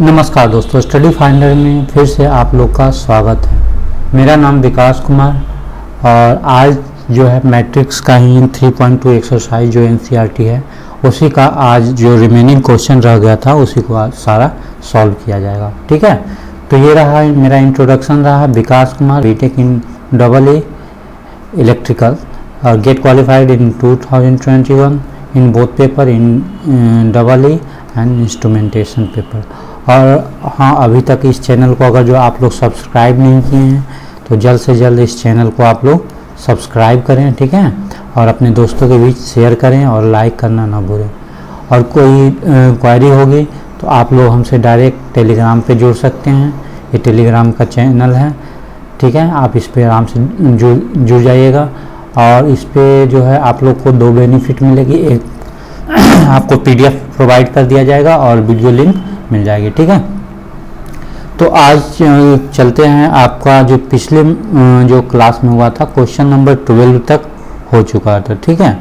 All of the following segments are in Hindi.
नमस्कार दोस्तों, स्टडी फाइंडर में फिर से आप लोग का स्वागत है। मेरा नाम विकास कुमार और आज जो है मैट्रिक्स का ही 3.2 एक्सरसाइज जो एनसीईआरटी है उसी का आज जो रिमेनिंग क्वेश्चन रह गया था उसी को आज सारा सॉल्व किया जाएगा। ठीक है, तो ये रहा मेरा इंट्रोडक्शन रहा। Vikas Kumar, BTech in AA electrical और GATE qualified in 2021 in both paper in AA and instrumentation paper. और हाँ, अभी तक इस चैनल को अगर जो आप लोग सब्सक्राइब नहीं किए हैं तो जल्द से जल्द इस चैनल को आप लोग सब्सक्राइब करें। ठीक है, और अपने दोस्तों के बीच शेयर करें और लाइक करना ना भूलें। और कोई क्वेरी होगी तो आप लोग हमसे डायरेक्ट टेलीग्राम पे जुड़ सकते हैं। ये टेलीग्राम का चैनल है। ठीक है, आप इस पे आराम से जुड़ जाइएगा। और इस पे जो है आप लोग को 2 बेनिफिट मिलेगी। एक आपको PDF प्रोवाइड कर दिया जाएगा और वीडियो लिंक मिल जाएगी। ठीक है, तो आज चलते हैं। आपका जो पिछले जो क्लास में हुआ था क्वेश्चन नंबर 12 तक हो चुका था। ठीक है,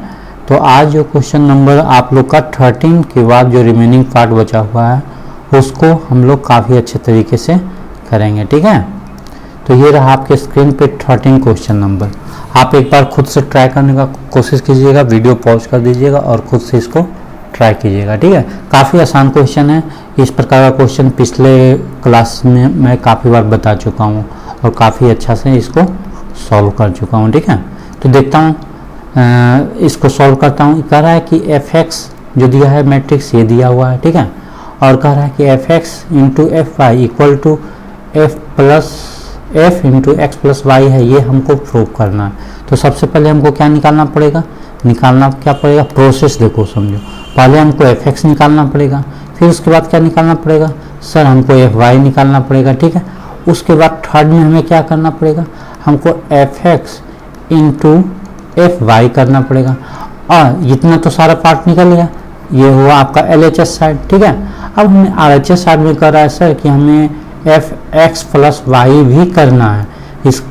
तो आज जो क्वेश्चन नंबर आप लोग का 13 के बाद जो रिमेनिंग पार्ट बचा हुआ है उसको हम लोग काफ़ी अच्छे तरीके से करेंगे। ठीक है, तो ये रहा आपके स्क्रीन पे 13 क्वेश्चन नंबर। आप एक बार खुद से ट्राई करने का कोशिश कीजिएगा, वीडियो पॉज कर दीजिएगा और खुद से इसको ट्राई कीजिएगा। ठीक है, काफ़ी आसान क्वेश्चन है। इस प्रकार का क्वेश्चन पिछले क्लास में मैं काफ़ी बार बता चुका हूँ और काफ़ी अच्छा से इसको सॉल्व कर चुका हूँ। ठीक है, तो देखता हूँ, इसको सॉल्व करता हूँ। कह रहा है कि fx जो दिया है मैट्रिक्स ये दिया हुआ है। ठीक है, और कह रहा है कि fx into fy equal to f into x plus y है। ये हमको प्रूव करना है। तो सबसे पहले हमको क्या निकालना पड़ेगा? प्रोसेस देखो, समझो। पहले हमको fx निकालना पड़ेगा, फिर उसके बाद क्या निकालना पड़ेगा? सर हमको fy निकालना पड़ेगा। ठीक है, उसके बाद थर्ड में हमें क्या करना पड़ेगा? हमको fx इंटू fy करना पड़ेगा। और इतना तो सारा पार्ट निकल गया। ये हुआ आपका LHS साइड। ठीक है, अब हमें RHS साइड में कर रहा है सर कि हमें fx प्लस वाई भी करना है इस,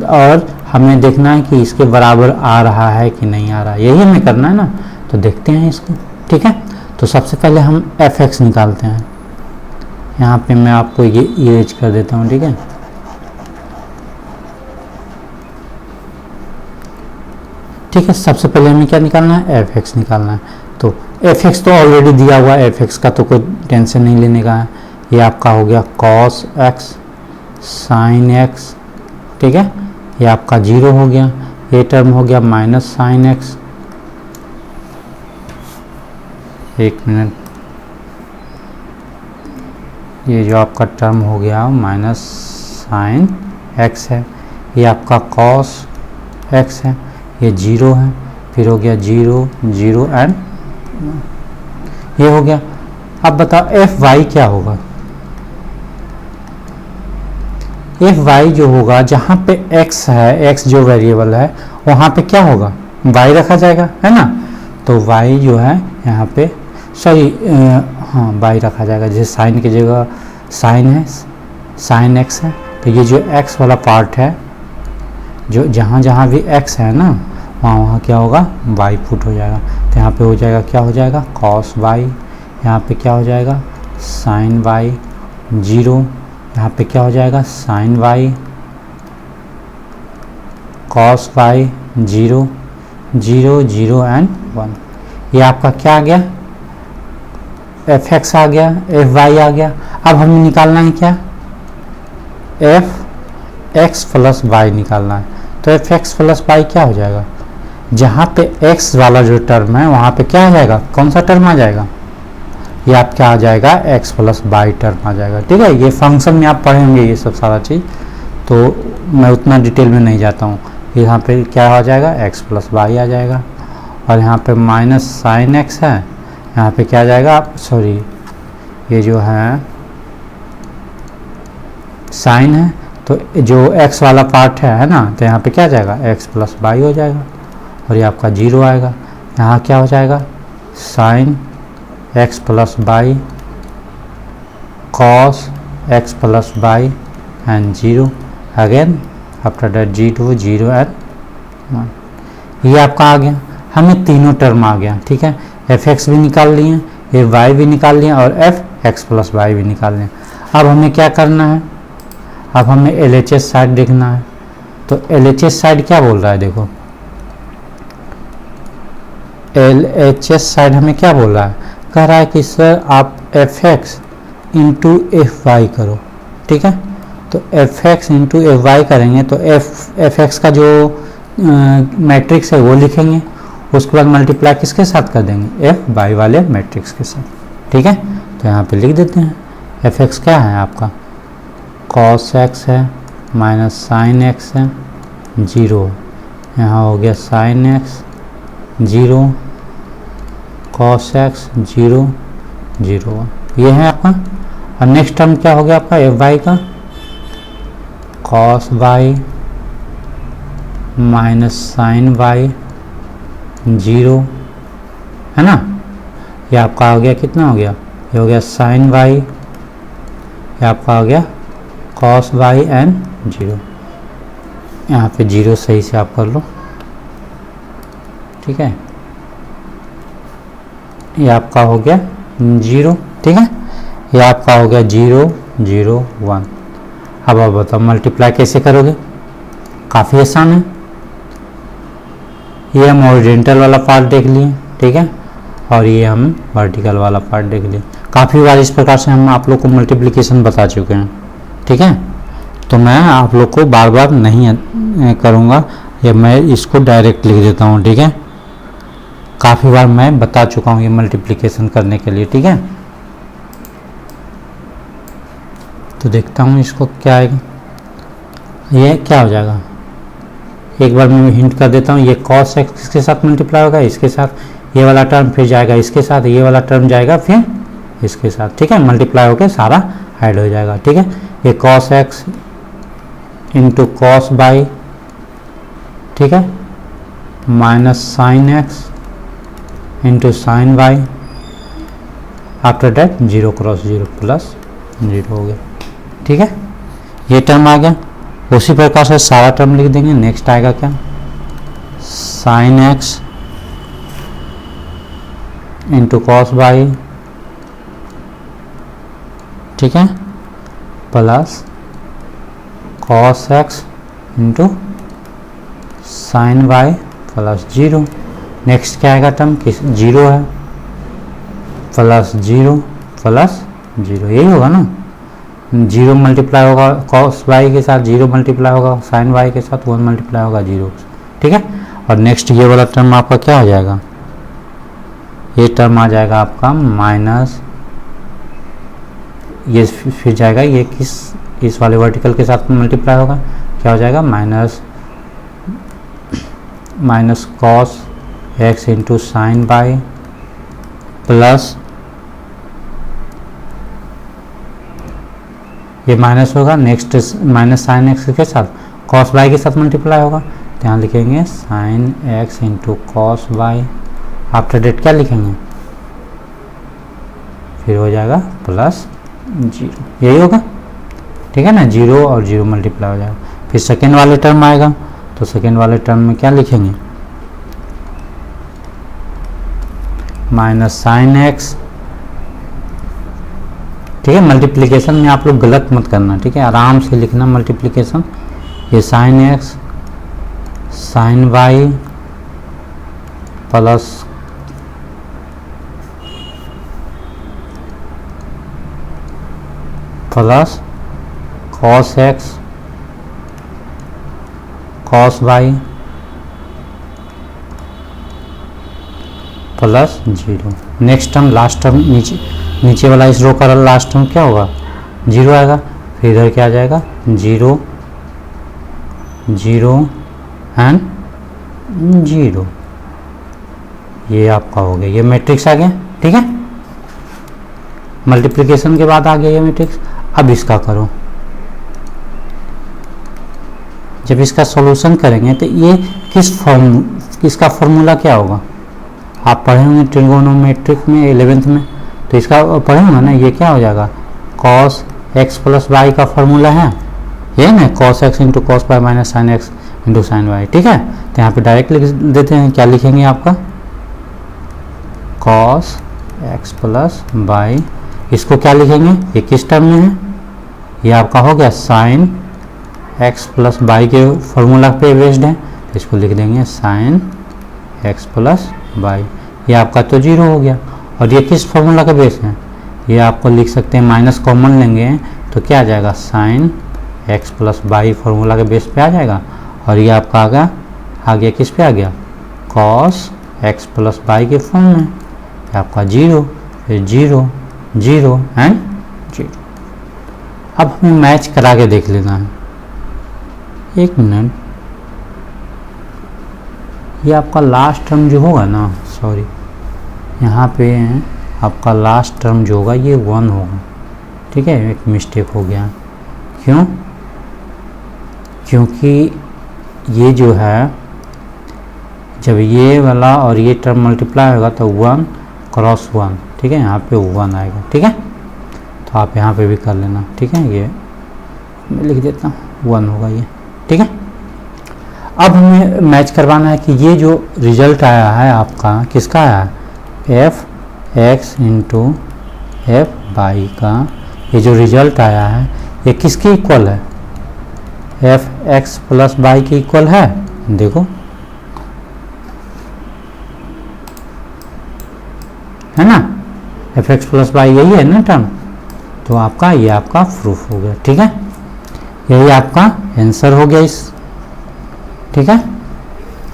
और हमें देखना है कि इसके बराबर आ रहा है कि नहीं आ रहा है। यही हमें करना है ना, तो देखते हैं इसको। ठीक है, तो सबसे पहले हम fx निकालते हैं। यहाँ पे मैं आपको ये इरेज कर देता हूँ। ठीक है, ठीक है, सबसे पहले हमें क्या निकालना है? fx निकालना है। तो fx तो ऑलरेडी दिया हुआ है, fx का तो कोई टेंशन नहीं लेने का है। ये आपका हो गया cos x sin x। ठीक है, ये आपका 0 हो गया। ये टर्म हो गया माइनस साइन एक्स। एक मिनट, ये जो आपका टर्म हो गया माइनस साइन एक्स है। ये आपका cos x है, ये 0 है। फिर हो गया 0 0 एंड ये हो गया। अब बताओ fy क्या होगा? fy जो होगा, जहाँ पे x है, x जो वेरिएबल है वहाँ पे क्या होगा? y रखा जाएगा, है ना। तो y जो है यहाँ पे, सॉरी हाँ, y रखा जाएगा। जैसे साइन की जगह साइन है, साइन x है, तो ये जो x वाला पार्ट है, जो जहाँ जहाँ भी x है ना वहाँ वहाँ क्या होगा? y पुट हो जाएगा। तो यहाँ पे हो जाएगा, क्या हो जाएगा? cos y। यहाँ पे क्या हो जाएगा? Sine y। 0 यहाँ पे क्या हो जाएगा? Sine y। cos y। 0 0 0 and 1। ये आपका क्या आ गया? fx आ गया, fy आ गया। अब हमें निकालना है क्या? fx प्लस y निकालना है। तो fx प्लस y क्या हो जाएगा? जहाँ पे x वाला जो टर्म है वहाँ पे क्या आ जाएगा? कौन सा टर्म आ जाएगा? ये आप क्या आ जाएगा? x प्लस वाई टर्म आ जाएगा। ठीक है, ये फंक्शन में आप पढ़ेंगे ये सब सारा चीज़, तो मैं उतना डिटेल में नहीं जाता हूँ। यहाँ पे क्या आ जाएगा? x प्लस वाई आ जाएगा। और यहाँ पे माइनस साइन x है, यहाँ पे क्या आ जाएगा? सॉरी, ये जो है साइन है, तो जो x वाला पार्ट है ना, तो यहाँ पे क्या आ जाएगा? x प्लस वाई हो जाएगा। और ये आपका 0 आएगा। यहाँ क्या हो जाएगा? Sine x plus y, cos x plus y and 0 again after that 0 0 and 1। ये आपका आ गया। हमें तीनों टर्म आ गया। ठीक है, fx भी निकाल लिए, ये y भी निकाल लिए और fx प्लस वाई भी निकाल लिए। अब हमें क्या करना है, अब हमें LHS साइड देखना है। तो LHS साइड क्या बोल रहा है, देखो LHS साइड हमें क्या बोल रहा है, कह रहा है कि सर आप fx इंटू fy करो, ठीक है। तो fx इंटू fy करेंगे तो fx का जो मैट्रिक्स है वो लिखेंगे, उसके बाद मल्टीप्लाई किसके साथ कर देंगे, fy वाले मैट्रिक्स के साथ, ठीक है। तो यहाँ पे लिख देते हैं fx क्या है आपका cos x है माइनस साइन x है 0, यहाँ हो गया साइन x 0, cos x 0 0, ये है आपका। और नेक्स्ट टर्म क्या हो गया आपका fy का cos y minus sine y 0, है ना। ये आपका हो गया, कितना हो गया, ये हो गया साइन y, ये आपका हो गया cos y एंड 0, यहाँ पे 0 सही से आप कर लो, ठीक है। ये आपका हो गया 0, ठीक है। ये आपका हो गया 0 0 1। अब आप बताओ मल्टीप्लाई कैसे करोगे, काफ़ी आसान है। ये हम ओरिजेंटल वाला पार्ट देख लिए, ठीक है, और ये हम वर्टिकल वाला पार्ट देख लिए। काफ़ी बार इस प्रकार से हम आप लोग को मल्टीप्लिकेशन बता चुके हैं, ठीक है। तो मैं आप लोग को बार बार नहीं करूँगा, ये मैं इसको डायरेक्ट लिख देता हूँ, ठीक है। काफ़ी बार मैं बता चुका हूँ ये मल्टीप्लिकेशन करने के लिए, ठीक है। तो देखता हूँ इसको क्या आएगा, ये क्या हो जाएगा, एक बार मैं हिंट कर देता हूँ। ये cos x किसके साथ मल्टीप्लाई होगा, इसके साथ, ये वाला टर्म फिर जाएगा इसके साथ, ये वाला टर्म जाएगा फिर इसके साथ, ठीक है। मल्टीप्लाई होकर सारा ऐड हो जाएगा, ठीक है। ये cos x into cos y, ठीक है, minus sine x into sine y, after that 0 cross 0 plus 0 हो गया, ठीक है। ये टर्म आ गया। उसी प्रकार से सारा टर्म लिख देंगे। नेक्स्ट आएगा क्या, sine x into cos y, ठीक है, plus cos x into sine y plus 0। Next क्या आएगा टर्म, किस 0 है, प्लस 0 प्लस 0, यही होगा ना। 0 मल्टीप्लाई होगा cos y के साथ, 0 मल्टीप्लाई होगा साइन y के साथ, 1 मल्टीप्लाई होगा 0, ठीक है। और नेक्स्ट ये वाला टर्म आपका क्या हो जाएगा, ये टर्म आ जाएगा आपका माइनस, ये फिर जाएगा, ये किस इस वाले वर्टिकल के साथ मल्टीप्लाई होगा, क्या हो जाएगा minus cos x into sine y plus, ये माइनस होगा, नेक्स्ट माइनस साइन x के साथ कॉस y के साथ मल्टीप्लाई होगा, तो यहाँ लिखेंगे sine x into cos y, after that क्या लिखेंगे, फिर हो जाएगा प्लस 0, यही होगा, ठीक है ना। 0 और 0 मल्टीप्लाई हो जाएगा। फिर सेकेंड वाले टर्म आएगा, तो सेकेंड वाले टर्म में क्या लिखेंगे, माइनस साइन x, ठीक है। मल्टीप्लिकेशन में आप लोग गलत मत करना, ठीक है, आराम से लिखना मल्टीप्लिकेशन। ये sine x sine y plus cos x cos y plus 0। Next term, last term, नीचे वाला इस रो का लास्ट टर्म क्या होगा, 0 आएगा। फिर इधर क्या आ जाएगा, 0 0 एंड 0, ये आपका हो गया, ये मैट्रिक्स आ गया, ठीक है। मल्टीप्लिकेशन के बाद आ गया ये मैट्रिक्स। अब इसका करो, जब इसका सॉल्यूशन करेंगे तो ये किसका फॉर्मूला क्या होगा, आप पढ़े होंगे ट्रिगोनोमेट्रिक में 11th में, तो इसका पढ़े होंगे ना। ये क्या हो जाएगा, cos x प्लस वाई का फॉर्मूला है ये ना, cos x into cos y minus sine x into sine y, ठीक है। तो यहाँ पे डायरेक्ट लिख देते हैं, क्या लिखेंगे आपका cos x प्लस वाई, इसको क्या लिखेंगे, ये किस टर्म में है, ये आपका हो गया साइन एक्स प्लस वाई के फॉर्मूला पे बेस्ड है, तो इसको लिख देंगे साइन एक्स प्लस वाई। ये आपका तो 0 हो गया। और ये किस फॉर्मूला का बेस है, ये आपको लिख सकते हैं, माइनस कॉमन लेंगे तो क्या आ जाएगा, sine x plus y formula के बेस पे आ जाएगा। और ये आपका आ गया किस पे आ गया, कॉस एक्स प्लस वाई के फॉर्म में। आपका 0 फिर 0 0 एंड 0। अब हमें मैच करा के देख लेना है। 1 मिनट, ये आपका लास्ट टर्म जो होगा ना, सॉरी यहाँ पे आपका लास्ट टर्म जो होगा ये 1 होगा, ठीक है, एक मिस्टेक हो गया। क्यों, क्योंकि ये जो है जब ये वाला और ये टर्म मल्टीप्लाई होगा तो 1 क्रॉस 1, ठीक है, यहाँ पे 1 आएगा, ठीक है। तो आप यहाँ पे भी कर लेना, ठीक है, ये मैं लिख देता हूँ 1 होगा ये, ठीक है। अब हमें मैच करवाना है कि ये जो रिजल्ट आया है आपका किसका आया है, f x into f y का, ये जो रिजल्ट आया है ये किसके इक्वल है, एफ एक्स प्लस वाई के इक्वल है। देखो है ना, एफ एक्स प्लस वाई यही है ना टर्म, तो आपका ये आपका प्रूफ हो गया, ठीक है, यही आपका आंसर हो गया इस, ठीक है।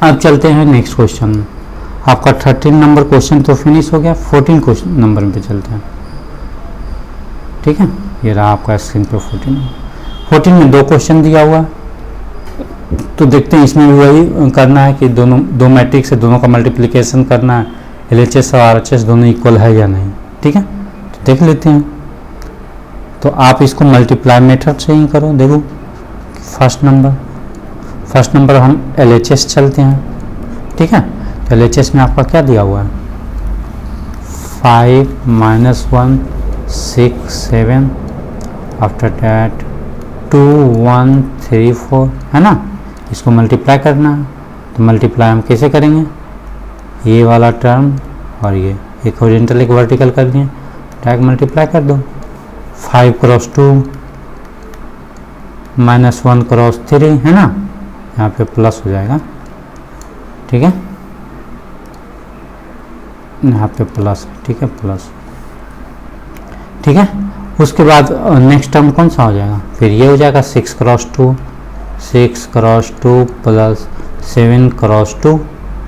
अब चलते हैं नेक्स्ट क्वेश्चन में। आपका 13 नंबर क्वेश्चन तो फिनिश हो गया, 14 क्वेश्चन नंबर पे चलते हैं, ठीक है। ये रहा आपका स्क्रीन पे 14 में 2 क्वेश्चन दिया हुआ है, तो देखते हैं इसमें भी वही करना है कि दो मैट्रिक्स है, दोनों का मल्टीप्लिकेशन करना है, LHS और RHS दोनों इक्वल है या नहीं, ठीक है, तो देख लेते हैं। तो आप इसको मल्टीप्लाई मेथड से ही करो। देखो फर्स्ट नंबर हम LHS चलते हैं, ठीक है। तो LHS में आपका क्या दिया हुआ है, 5 - 1 6 7, आफ्टर डैट 2 1 3 4, है ना। इसको मल्टीप्लाई करना है, तो मल्टीप्लाई हम कैसे करेंगे, ये वाला टर्म और ये एक हॉरिजॉन्टल एक वर्टिकल कर दिए, डायरेक्ट मल्टीप्लाई कर दो। 5 क्रॉस 2 -1 क्रॉस 3, है ना, यहाँ पे प्लस हो जाएगा, ठीक है, यहाँ पे प्लस, ठीक है, प्लस, ठीक है। उसके बाद नेक्स्ट टर्म कौन सा हो जाएगा, फिर ये हो जाएगा 6 cross 2 plus 7 cross 2,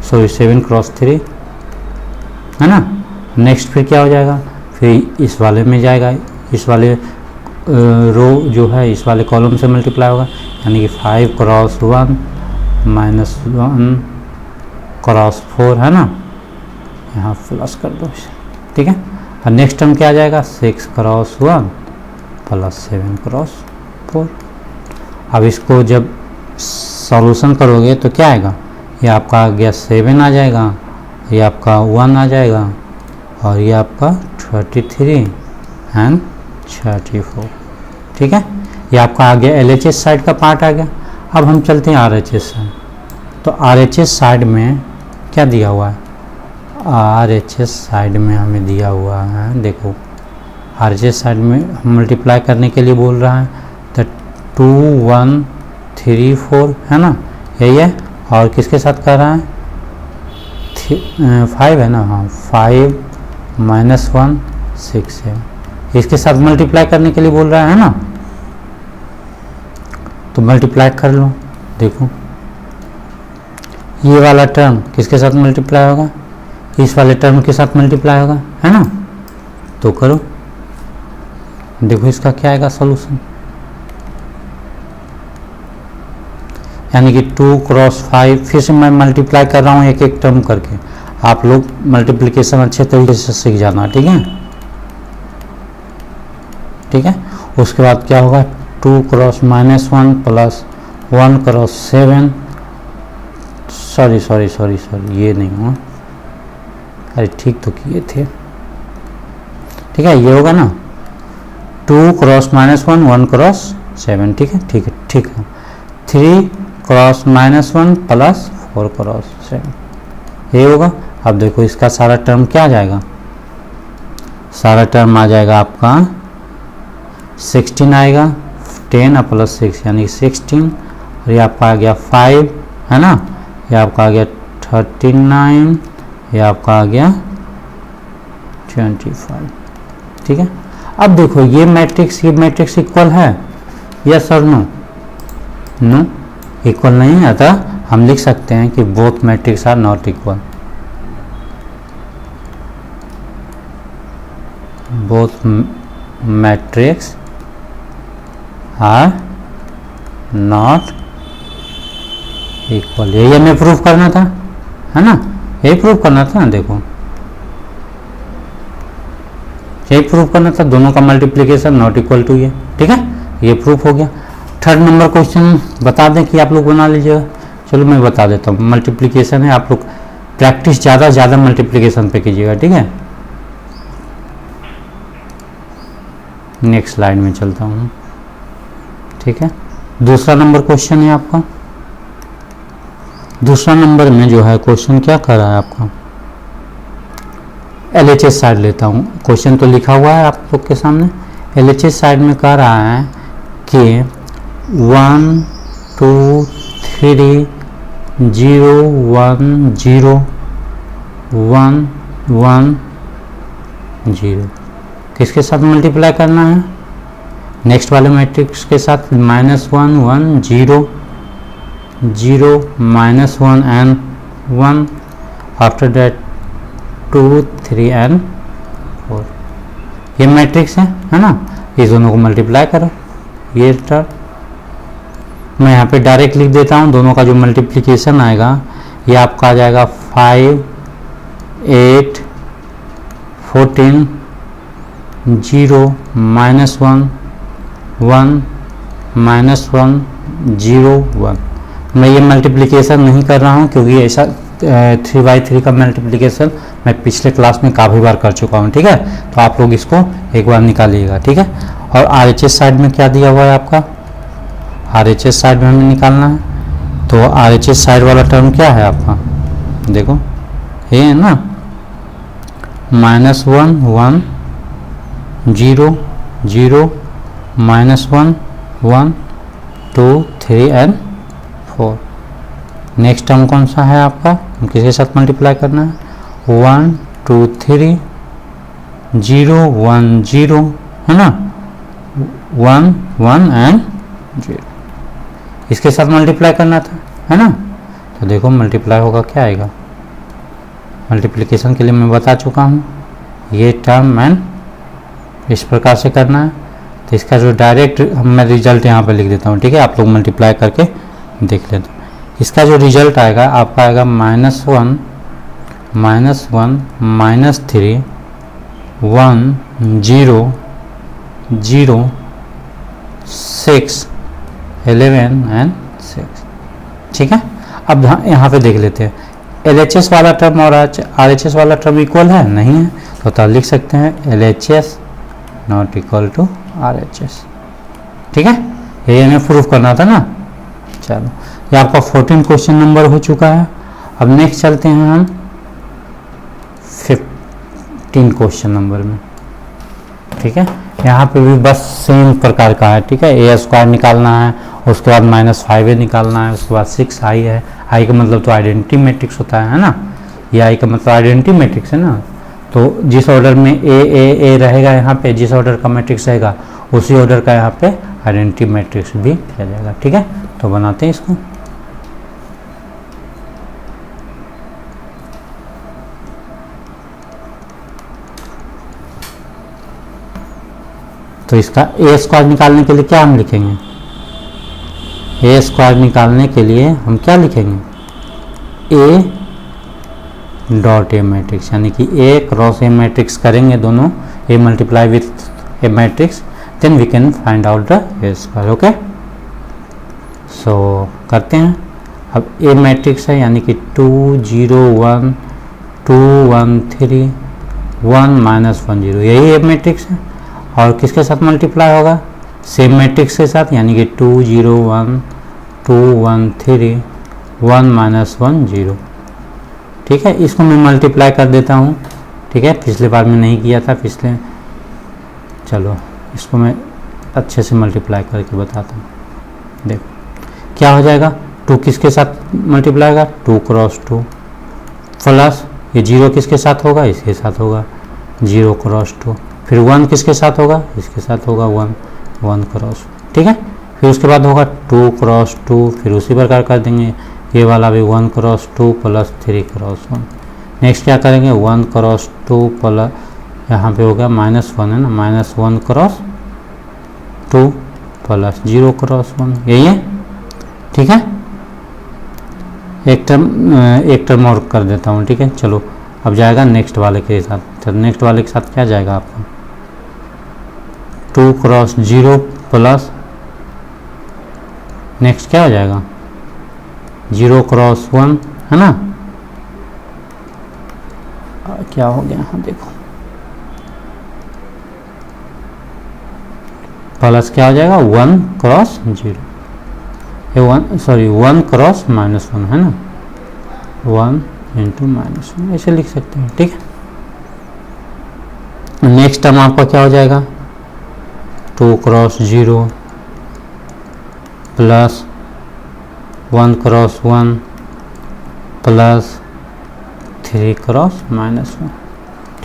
sorry 7 cross 3, है ना। नेक्स्ट फिर क्या हो जाएगा, फिर इस वाले में जाएगा, इस वाले रो जो है इस वाले कॉलम से मल्टीप्लाई होगा, यानी कि 5 क्रॉस 1 -1 क्रॉस 4, है ना, यहाँ प्लस कर दो, ठीक है। और नेक्स्ट टर्म क्या आ जाएगा, 6 क्रॉस 1 प्लस 7 क्रॉस 4। अब इसको जब सॉल्यूशन करोगे तो क्या आएगा, ये आपका आ गया 7 आ जाएगा, ये आपका 1 आ जाएगा, और ये आपका 33 एंड 34, ठीक है। ये आपका आ गया LHS साइड का पार्ट आ गया। अब हम चलते हैं RHS साइड। तो RHS साइड में क्या दिया हुआ है, RHS साइड में हमें दिया हुआ है, देखो RHS साइड में हम मल्टीप्लाई करने के लिए बोल रहा है, तो 2 1 3 4, है ना, यही है। और किसके साथ कर रहा है, 5 है ना, हाँ 5 - 1 6 है, इसके साथ मल्टीप्लाई करने के लिए बोल रहा है ना, तो मल्टीप्लाई कर लो। देखो ये वाला टर्म किसके साथ मल्टीप्लाई होगा, इस वाले टर्म के साथ मल्टीप्लाई होगा, है ना, तो करो। देखो इसका क्या आएगा सॉल्यूशन, यानी कि 2 क्रॉस 5, फिर से मैं मल्टीप्लाई कर रहा हूँ एक एक टर्म करके, आप लोग मल्टीप्लिकेशन अच्छे तरीके से सीख जाना, ठीक है, ठीक है। उसके बाद क्या होगा, 2 क्रॉस -1 प्लस 1 क्रॉस 7, सॉरी ये नहीं हुआ, अरे ठीक तो किए थे, ठीक है, ये होगा ना 2 क्रॉस -1 1 क्रॉस 7, ठीक है, ठीक है, ठीक है। 3 क्रॉस -1 प्लस 4 क्रॉस 7, ये होगा। अब देखो इसका सारा टर्म क्या आ जाएगा, सारा टर्म आ जाएगा आपका 16 आएगा, 10 और प्लस 6 यानी 16, और ये आपका आ गया 5 है ना, ये आपका आ गया 39, ये आपका आ गया 25। ठीक है, अब देखो ये मैट्रिक्स इक्वल है, यस और नो? नो, इक्वल नहीं है, अतः हम लिख सकते हैं कि both matrix are not equal. Both matrix are not equal, यही हमें प्रूफ करना था, है ना, यही प्रूफ करना था। देखो यही प्रूफ करना था, दोनों का मल्टीप्लिकेशन नॉट इक्वल टू ये। ठीक है, ये प्रूफ हो गया। थर्ड नंबर क्वेश्चन बता दें कि आप लोग बना लीजिएगा। चलो मैं बता देता हूँ, मल्टीप्लिकेशन है, आप लोग प्रैक्टिस ज़्यादा मल्टीप्लिकेशन पे कीजिएगा। ठीक है, नेक्स्ट स्लाइड में चलता हूँ। ठीक है, दूसरा नंबर क्वेश्चन है आपका। दूसरा नंबर में जो है क्वेश्चन क्या कर रहा है आपका, LHS साइड लेता हूँ। क्वेश्चन तो लिखा हुआ है आप लोग के सामने। LHS साइड में कह रहा है कि 1 2 3 0 1 0 1 1 0 किसके साथ मल्टीप्लाई करना है, नेक्स्ट वाले मैट्रिक्स के साथ, -1 1 0 0 -1 and 1, आफ्टर दैट 2 3 and 4। ये मैट्रिक्स है ना, इस दोनों को मल्टीप्लाई करो। ये टर्म मैं यहाँ पे डायरेक्ट लिख देता हूँ, दोनों का जो मल्टीप्लिकेशन आएगा ये आपका आ जाएगा 5 8 14 0 -1 1 -1 0 1। मैं ये मल्टीप्लिकेशन नहीं कर रहा हूँ क्योंकि ऐसा 3/3 का मल्टीप्लिकेशन मैं पिछले क्लास में काफ़ी बार कर चुका हूँ। ठीक है, तो आप लोग इसको एक बार निकालिएगा। ठीक है, और RHS साइड में क्या दिया हुआ है आपका, RHS साइड में हमें निकालना है। तो RHS साइड वाला टर्म क्या है आपका, देखो ये है ना, -1 1 0 0 -1 1 2 3 and 4। नेक्स्ट टर्म कौन सा है आपका, किसके साथ मल्टीप्लाई करना है, 1 2 3 0 1 0 है ना, 1 1 and 0 इसके साथ मल्टीप्लाई करना था, है ना। तो देखो मल्टीप्लाई होगा क्या आएगा, मल्टीप्लिकेशन के लिए मैं बता चुका हूँ, ये टर्म एंड इस प्रकार से करना है। तो इसका जो डायरेक्ट मैं रिजल्ट यहाँ पे लिख देता हूँ। ठीक है, आप लोग मल्टीप्लाई करके देख लेते। इसका जो रिजल्ट आएगा आपका आएगा -1 -3 1 0 0 6 11 and 6। ठीक है, अब यहाँ पे देख लेते हैं, LHS वाला टर्म और RHS वाला टर्म इक्वल है, नहीं है, तो तब लिख सकते हैं LHS not equal to RHS। ठीक है, ये हमें प्रूफ करना था ना। चलो, ये आपका 14 क्वेश्चन नंबर हो चुका है। अब नेक्स्ट चलते हैं हम 15 क्वेश्चन नंबर में। ठीक है, यहाँ पे भी बस सेम प्रकार का है। ठीक है, A² निकालना है, उसके बाद -5A निकालना है, उसके बाद 6I है। I का मतलब तो आइडेंटिटी मैट्रिक्स होता है ना, ये I का मतलब आइडेंटिटी मैट्रिक्स है ना। तो जिस ऑर्डर में A रहेगा यहाँ पे, जिस ऑर्डर का मैट्रिक्स रहेगा उसी ऑर्डर का यहाँ पे आइडेंटिटी मैट्रिक्स भी किया जाएगा। ठीक है, तो बनाते हैं इसको। तो इसका A² निकालने के लिए क्या हम लिखेंगे, A² निकालने के लिए हम क्या लिखेंगे, A.A मैट्रिक्स, यानी कि A क्रॉस A मैट्रिक्स करेंगे दोनों, A multiply with A matrix, then we can find out the A²। Okay, so करते हैं। अब A मैट्रिक्स है, यानी कि 2 0 1 2 1 3 1 -1 0, यही A मैट्रिक्स है। और किसके साथ मल्टीप्लाई होगा, सेम मैट्रिक्स के साथ, यानी कि 2 0 1 2 1 3 1 -1 0। ठीक है, इसको मैं मल्टीप्लाई कर देता हूँ। ठीक है, पिछले बार में नहीं किया था पिछले, चलो इसको मैं अच्छे से मल्टीप्लाई करके बताता हूँ। देखो क्या हो जाएगा, 2 किसके साथ मल्टीप्लाई होगा, 2 क्रॉस 2 प्लस ये 0 किसके साथ होगा, इसके साथ होगा 0 क्रॉस 2, फिर 1 किसके साथ होगा, इसके साथ होगा 1 क्रॉस, ठीक है। फिर उसके बाद होगा 2 क्रॉस 2, फिर उसी प्रकार कर देंगे ये वाला भी 1 क्रॉस 2 प्लस 3 क्रॉस 1। नेक्स्ट क्या करेंगे, 1 क्रॉस 2 प्लस यहाँ पे हो गया -1 है ना, -1 क्रॉस 2 प्लस 0 क्रॉस 1, यही है, ठीक है। एक टर्म और कर देता हूँ, ठीक है। चलो अब जाएगा नेक्स्ट वाले के साथ। चलो नेक्स्ट वाले के साथ क्या जाएगा आपका, 2 क्रॉस 0 प्लस नेक्स्ट क्या हो जाएगा 0 क्रॉस 1 है ना। क्या हो गया, हाँ देखो प्लस क्या हो जाएगा 1 क्रॉस 0, ये 1 क्रॉस -1 है ना, 1 इंटू -1 ऐसे लिख सकते हैं, ठीक है। नेक्स्ट टर्म आपका क्या हो जाएगा 2 cross 0 plus 1 cross 1 plus 3 cross -1,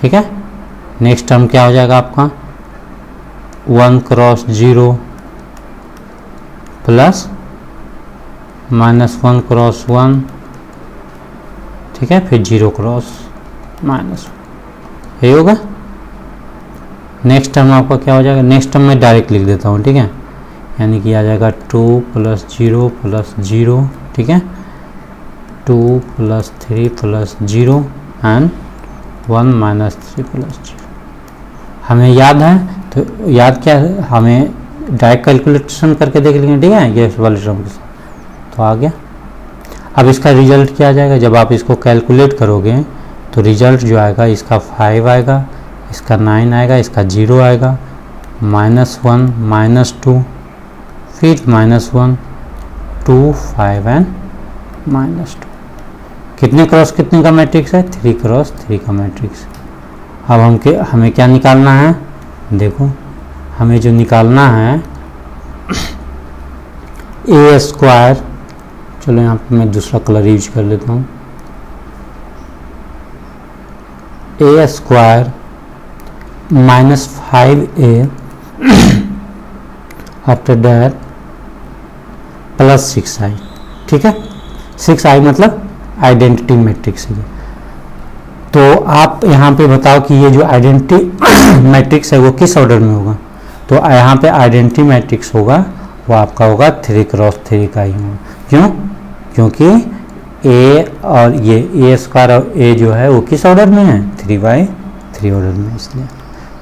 ठीक है। नेक्स्ट टर्म क्या हो जाएगा आपका 1 क्रॉस 0 प्लस -1 क्रॉस 1, ठीक है, फिर 0 क्रॉस -1, यही होगा। नेक्स्ट टर्म आपका क्या हो जाएगा, नेक्स्ट टर्म मैं डायरेक्ट लिख देता हूँ, ठीक है, यानी कि आ जाएगा 2 प्लस 0 प्लस 0, ठीक है, 2 plus 3 plus 0 and 1 minus 3 plus 0। हमें याद है तो याद क्या है, हमें डायरेक्ट कैलकुलेशन करके देख लेंगे, ठीक है, ये वाले टर्म के साथ तो आ गया। अब इसका रिजल्ट क्या आ जाएगा, जब आप इसको कैलकुलेट करोगे तो रिजल्ट जो आएगा इसका 5 आएगा, इसका 9 आएगा, इसका 0 आएगा, -1 -2 फिर -1 2 5 एंड -2। कितने क्रॉस कितने का मैट्रिक्स है, 3 क्रॉस 3 का मैट्रिक्स। अब हमें क्या निकालना है, देखो हमें जो निकालना है A², चलो यहाँ पे मैं दूसरा कलर यूज कर लेता हूँ, A² -5A after that plus 6i, ठीक है। 6i मतलब आइडेंटिटी मैट्रिक्स है। तो आप यहाँ पे बताओ कि ये जो आइडेंटिटी मैट्रिक्स है वो किस ऑर्डर में होगा, तो यहाँ पे आइडेंटिटी मैट्रिक्स होगा वो आपका होगा 3 क्रॉस 3 का ही होगा। क्यों, क्योंकि A और ये A² और A जो है वो किस ऑर्डर में है, 3/3 ऑर्डर में, इसलिए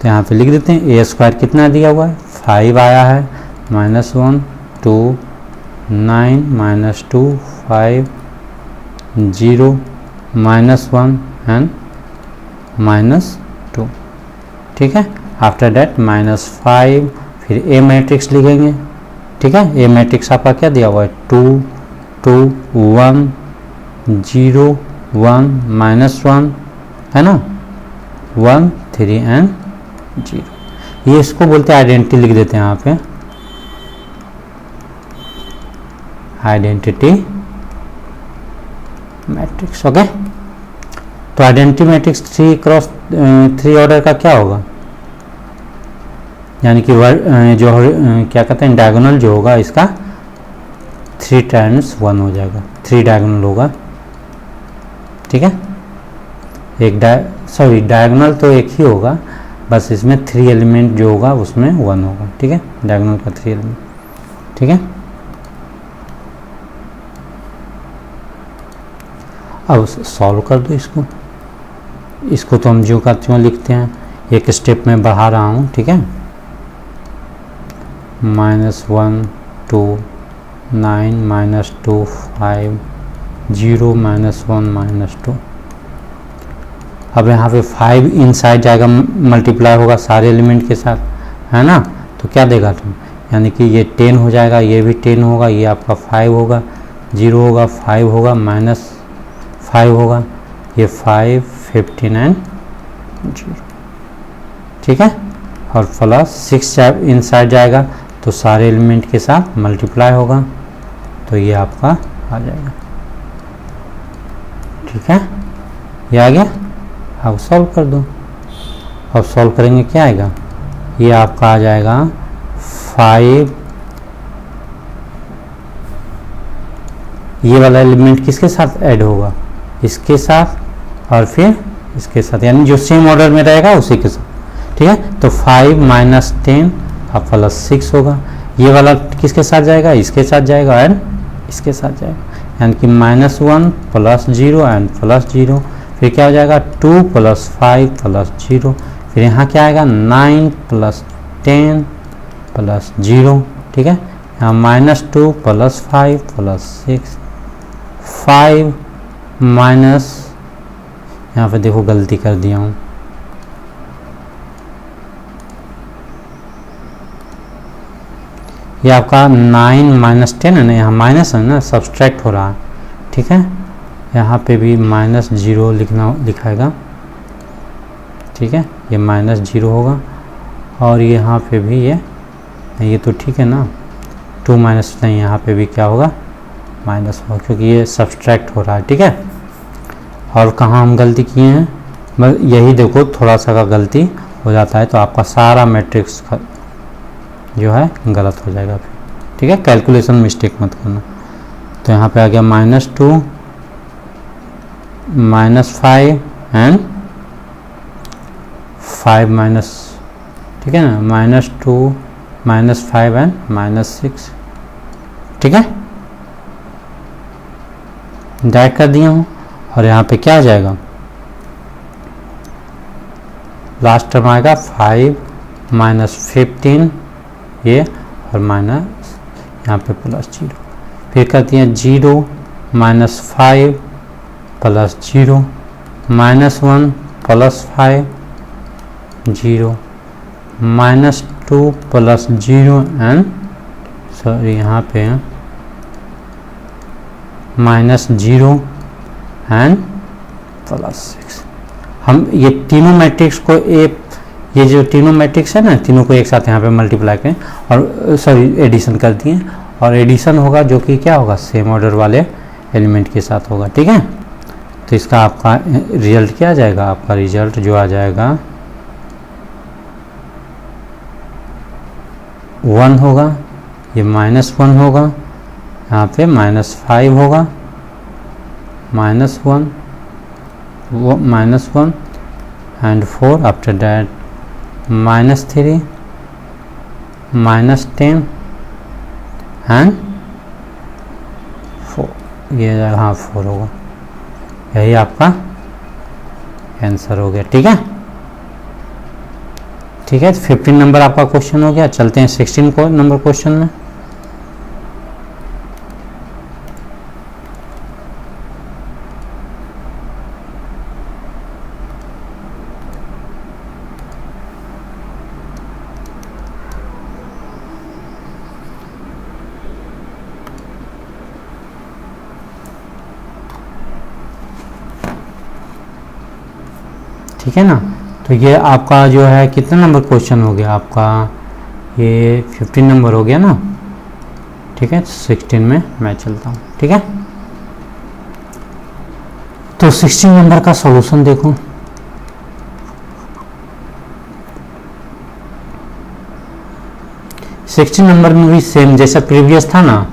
तो यहाँ पे लिख देते हैं A² कितना दिया हुआ है 5 आया है, -1 2 9 -2 5 0 -1 एंड -2, ठीक है। आफ्टर दैट -5 फिर A मैट्रिक्स लिखेंगे, ठीक है। A मैट्रिक्स आपका क्या दिया हुआ है 2 2 1 0 1 -1 है ना, 1 3 एंड 0। ये इसको बोलते हैं आइडेंटिटी, लिख देते हैं यहाँ पे आइडेंटिटी मैट्रिक्स, ओके। तो आइडेंटिटी मैट्रिक्स 3 क्रॉस 3 ऑर्डर का क्या होगा, यानी कि जो क्या कहते हैं डायगोनल जो होगा इसका 3 टाइम्स 1 हो जाएगा, 3 डायगोनल होगा, ठीक है। डायगोनल तो एक ही होगा, बस इसमें 3 एलिमेंट जो होगा उसमें 1 होगा, ठीक है, डायगोनल का 3 एलिमेंट, ठीक है। अब सॉल्व कर दो इसको तो हम जो का त्यों लिखते हैं, एक स्टेप में बढ़ा रहा हूँ, ठीक है। -1 2 9 -2 5 0 -1 -2। अब यहाँ पे 5 इनसाइड जाएगा, मल्टीप्लाई होगा सारे एलिमेंट के साथ, है ना, तो क्या देगा तुम, यानी कि ये 10 हो जाएगा, ये भी 10 होगा, ये आपका 5 होगा, 0 होगा, 5 होगा, -5 होगा, ये 5 15 एंड 0, ठीक है। और प्लस 6 इनसाइड जाएगा तो सारे एलिमेंट के साथ मल्टीप्लाई होगा, तो ये आपका आ जाएगा। ठीक है, ये आ गया। अब सॉल्व कर दो। अब सॉल्व करेंगे क्या आएगा, ये आपका आ जाएगा 5, ये वाला एलिमेंट किसके साथ ऐड होगा, इसके साथ और फिर इसके साथ, यानी जो सेम ऑर्डर में रहेगा उसी के साथ। ठीक है, तो 5 माइनस 10 अब प्लस 6 होगा। ये वाला किसके साथ जाएगा, इसके साथ जाएगा एंड इसके साथ जाएगा, यानी कि -1 प्लस 0 एंड प्लस 0। फिर क्या हो जाएगा 2 प्लस 5 प्लस 0। फिर यहाँ क्या आएगा 9 प्लस 10 प्लस 0। ठीक है, यहाँ -2 प्लस 5 प्लस 6, 5 माइनस, यहाँ पे देखो गलती कर दिया हूँ, ये आपका 9 माइनस 10 है ना, यहाँ माइनस है ना, सब्सट्रैक्ट हो रहा है। ठीक है, यहाँ पे भी -0 लिखाएगा। ठीक है, ये -0 होगा और यहाँ पे भी ये तो ठीक है ना, 2 माइनस नहीं, यहाँ पे भी क्या होगा माइनस होगा क्योंकि ये सब्सट्रैक्ट हो रहा है। ठीक है, और कहाँ हम गलती किए हैं, बस यही देखो थोड़ा सा का गलती हो जाता है तो आपका सारा मैट्रिक्स जो है गलत हो जाएगा फिर। ठीक है, कैलकुलेशन मिस्टेक मत करना। तो यहाँ पे आ गया -2 -5 एंड 5 माइनस, ठीक है ना, -2 -5 एंड -6। ठीक है, डायरेक्ट कर दिया हूँ और यहाँ पे क्या आ जाएगा, लास्ट टर्म आएगा 5 माइनस 15 ये और माइनस यहाँ पे प्लस 0। फिर करती हैं 0 minus 5 plus 0 -1 plus 5 0 -2 plus 0 and sorry यहाँ पे -0 एंड प्लस 6। हम ये तीनों मैट्रिक्स को ये जो तीनों मैट्रिक्स है ना, तीनों को एक साथ यहाँ पे मल्टीप्लाई करें और सॉरी एडिशन कर दिए, और एडिशन होगा जो कि क्या होगा, सेम ऑर्डर वाले एलिमेंट के साथ होगा। ठीक है, तो इसका आपका रिजल्ट क्या आ जाएगा, आपका रिजल्ट जो आ जाएगा 1 होगा, ये -1 होगा, यहाँ पे -5 होगा, -1 एंड 4 आफ्टर दैट -3 -10 एंड 4, ये हाँ 4 होगा। यही आपका आंसर हो गया। ठीक है, ठीक है, 15 नंबर आपका क्वेश्चन हो गया। चलते हैं 16 नंबर क्वेश्चन में। ठीक है ना, तो ये आपका जो है कितना नंबर क्वेश्चन हो गया आपका, ये 15 नंबर हो गया ना। ठीक है, 16 में मैं चलता हूँ। ठीक है, तो 16 नंबर का सॉल्यूशन देखो। सिक्सटीन नंबर में भी सेम जैसा प्रीवियस था ना,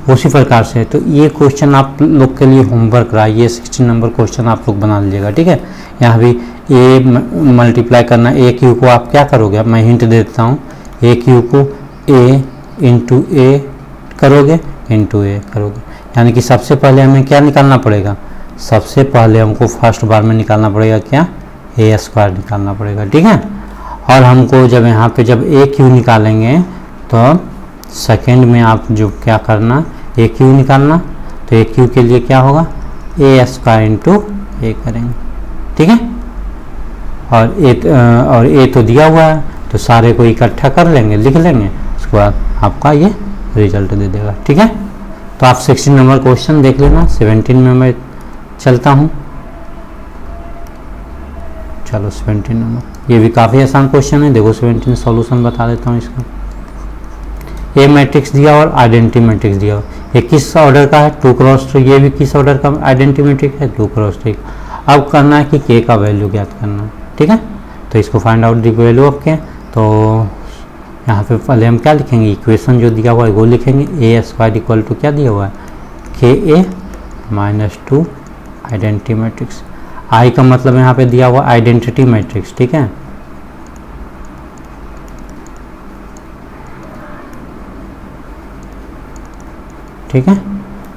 उसी प्रकार से। तो ये क्वेश्चन आप लोग के लिए होमवर्क रहा, ये 16 नंबर क्वेश्चन आप लोग बना लीजिएगा। ठीक है, यहाँ भी ए मल्टीप्लाई करना, ए क्यू को आप क्या करोगे, मैं हिंट दे देता हूँ, ए क्यू को ए इंटू ए करोगे, इंटू ए करोगे, यानी कि सबसे पहले हमें क्या निकालना पड़ेगा, सबसे पहले हमको फर्स्ट बार में निकालना पड़ेगा क्या, ए स्क्वायर निकालना पड़ेगा। ठीक है, और हमको जब यहाँ पे जब ए क्यू निकालेंगे तो सेकेंड में आप जो क्या करना, ए क्यू निकालना, तो ए क्यू के लिए क्या होगा, ए स्क्वायर इंटू ए करेंगे। ठीक है, और ए तो दिया हुआ है तो सारे को इकट्ठा कर लेंगे, लिख लेंगे, उसके बाद आपका ये रिजल्ट दे देगा। ठीक है, तो आप 16 नंबर क्वेश्चन देख लेना। 17 में मैं चलता हूँ, चलो 17 नंबर। ये भी काफ़ी आसान क्वेश्चन है। देखो 17 सॉल्यूशन बता देता हूँ इसका। ए मैट्रिक्स दिया और आइडेंटिटी मैट्रिक्स दिया, ये किस ऑर्डर का है, 2x2। ये भी किस ऑर्डर का आइडेंटिटी मैट्रिक्स है, 2x3। अब करना है कि के का वैल्यू ज्ञात करना है, ठीक है। तो इसको find out the value of के, तो यहाँ पे पहले हम क्या लिखेंगे, इक्वेशन जो दिया हुआ है वो लिखेंगे। ए स्क्वायर इक्वल टू क्या दिया हुआ है, के ए माइनस 2 आइडेंटिटी मैट्रिक्स। आई का मतलब यहाँ पे दिया हुआ आइडेंटिटी मैट्रिक्स, ठीक है। ठीक है,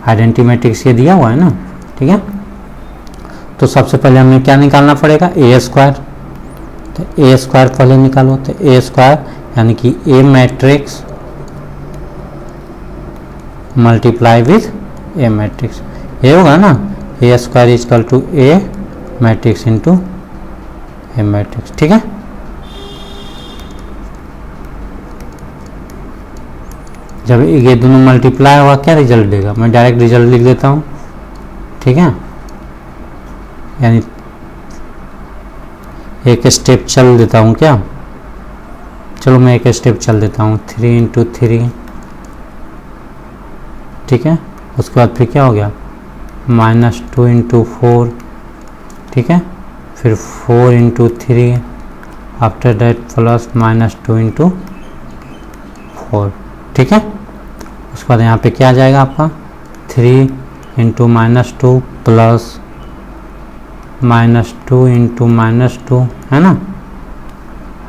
आइडेंटिटी मैट्रिक्स ये दिया हुआ है ना, ठीक है। तो सबसे पहले हमें क्या निकालना पड़ेगा, ए स्क्वायर। तो ए स्क्वायर पहले निकालो। तो ए स्क्वायर यानी कि A matrix multiply with A matrix, ये होगा ना। A square equal to A matrix into A matrix, ठीक है। जब ये दोनों मल्टीप्लाई होगा क्या रिजल्ट देगा, मैं डायरेक्ट रिजल्ट लिख देता हूँ, ठीक है। यानी एक स्टेप चल देता हूँ क्या, चलो मैं एक स्टेप चल देता हूँ। 3 इंटू 3, ठीक है। उसके बाद फिर क्या हो गया, -2 इंटू 4, ठीक है। फिर 4 into 3, after that plus -2 into 4, ठीक है। उसके बाद यहाँ पे क्या आ जाएगा आपका, 3 इंटू -2 प्लस -2 इंटू -2, है ना,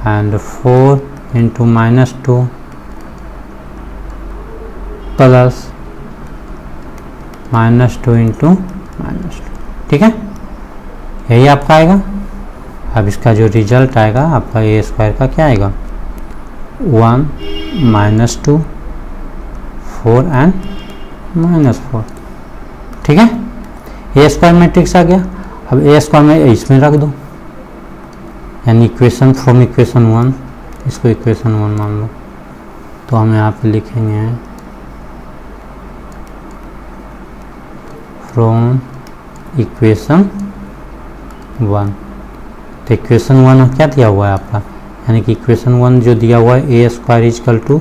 एंड 4 इंटू -2 प्लस -2 इंटू -2, ठीक है। यही आपका आएगा। अब इसका जो रिजल्ट आएगा आपका ए स्क्वायर का क्या आएगा, 1 -2 4 एंड -4, ठीक है। ए स्क्वायर मैट्रिक्स आ गया। अब ए स्क्वायर में इसमें रख दो, यानी इक्वेशन फ्रॉम इक्वेशन 1, इसको इक्वेशन 1 मान लो। तो हम यहाँ पे लिखेंगे फ्रॉम इक्वेशन 1। तो इक्वेशन 1 क्या दिया हुआ है आपका, यानी कि इक्वेशन 1 जो दिया हुआ है, ए स्क्वायर इजकल टू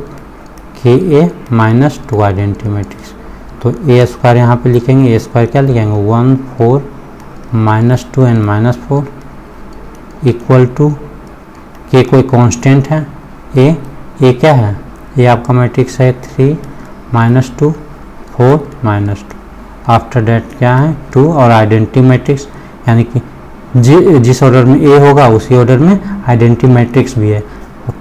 के ए माइनस 2 आइडेंटिटी मैट्रिक्स। तो ए स्क्वायर यहाँ पे लिखेंगे, ए स्क्वायर क्या लिखेंगे, 1 4 -2 एंड -4 इक्वल टू के कोई कांस्टेंट है, ए क्या है, ए आपका मैट्रिक्स है 3 -2 4 -2। आफ्टर दैट क्या है 2 और आइडेंटिटी मैट्रिक्स, यानी कि जिस ऑर्डर में ए होगा उसी ऑर्डर में आइडेंटिटी मैट्रिक्स भी है।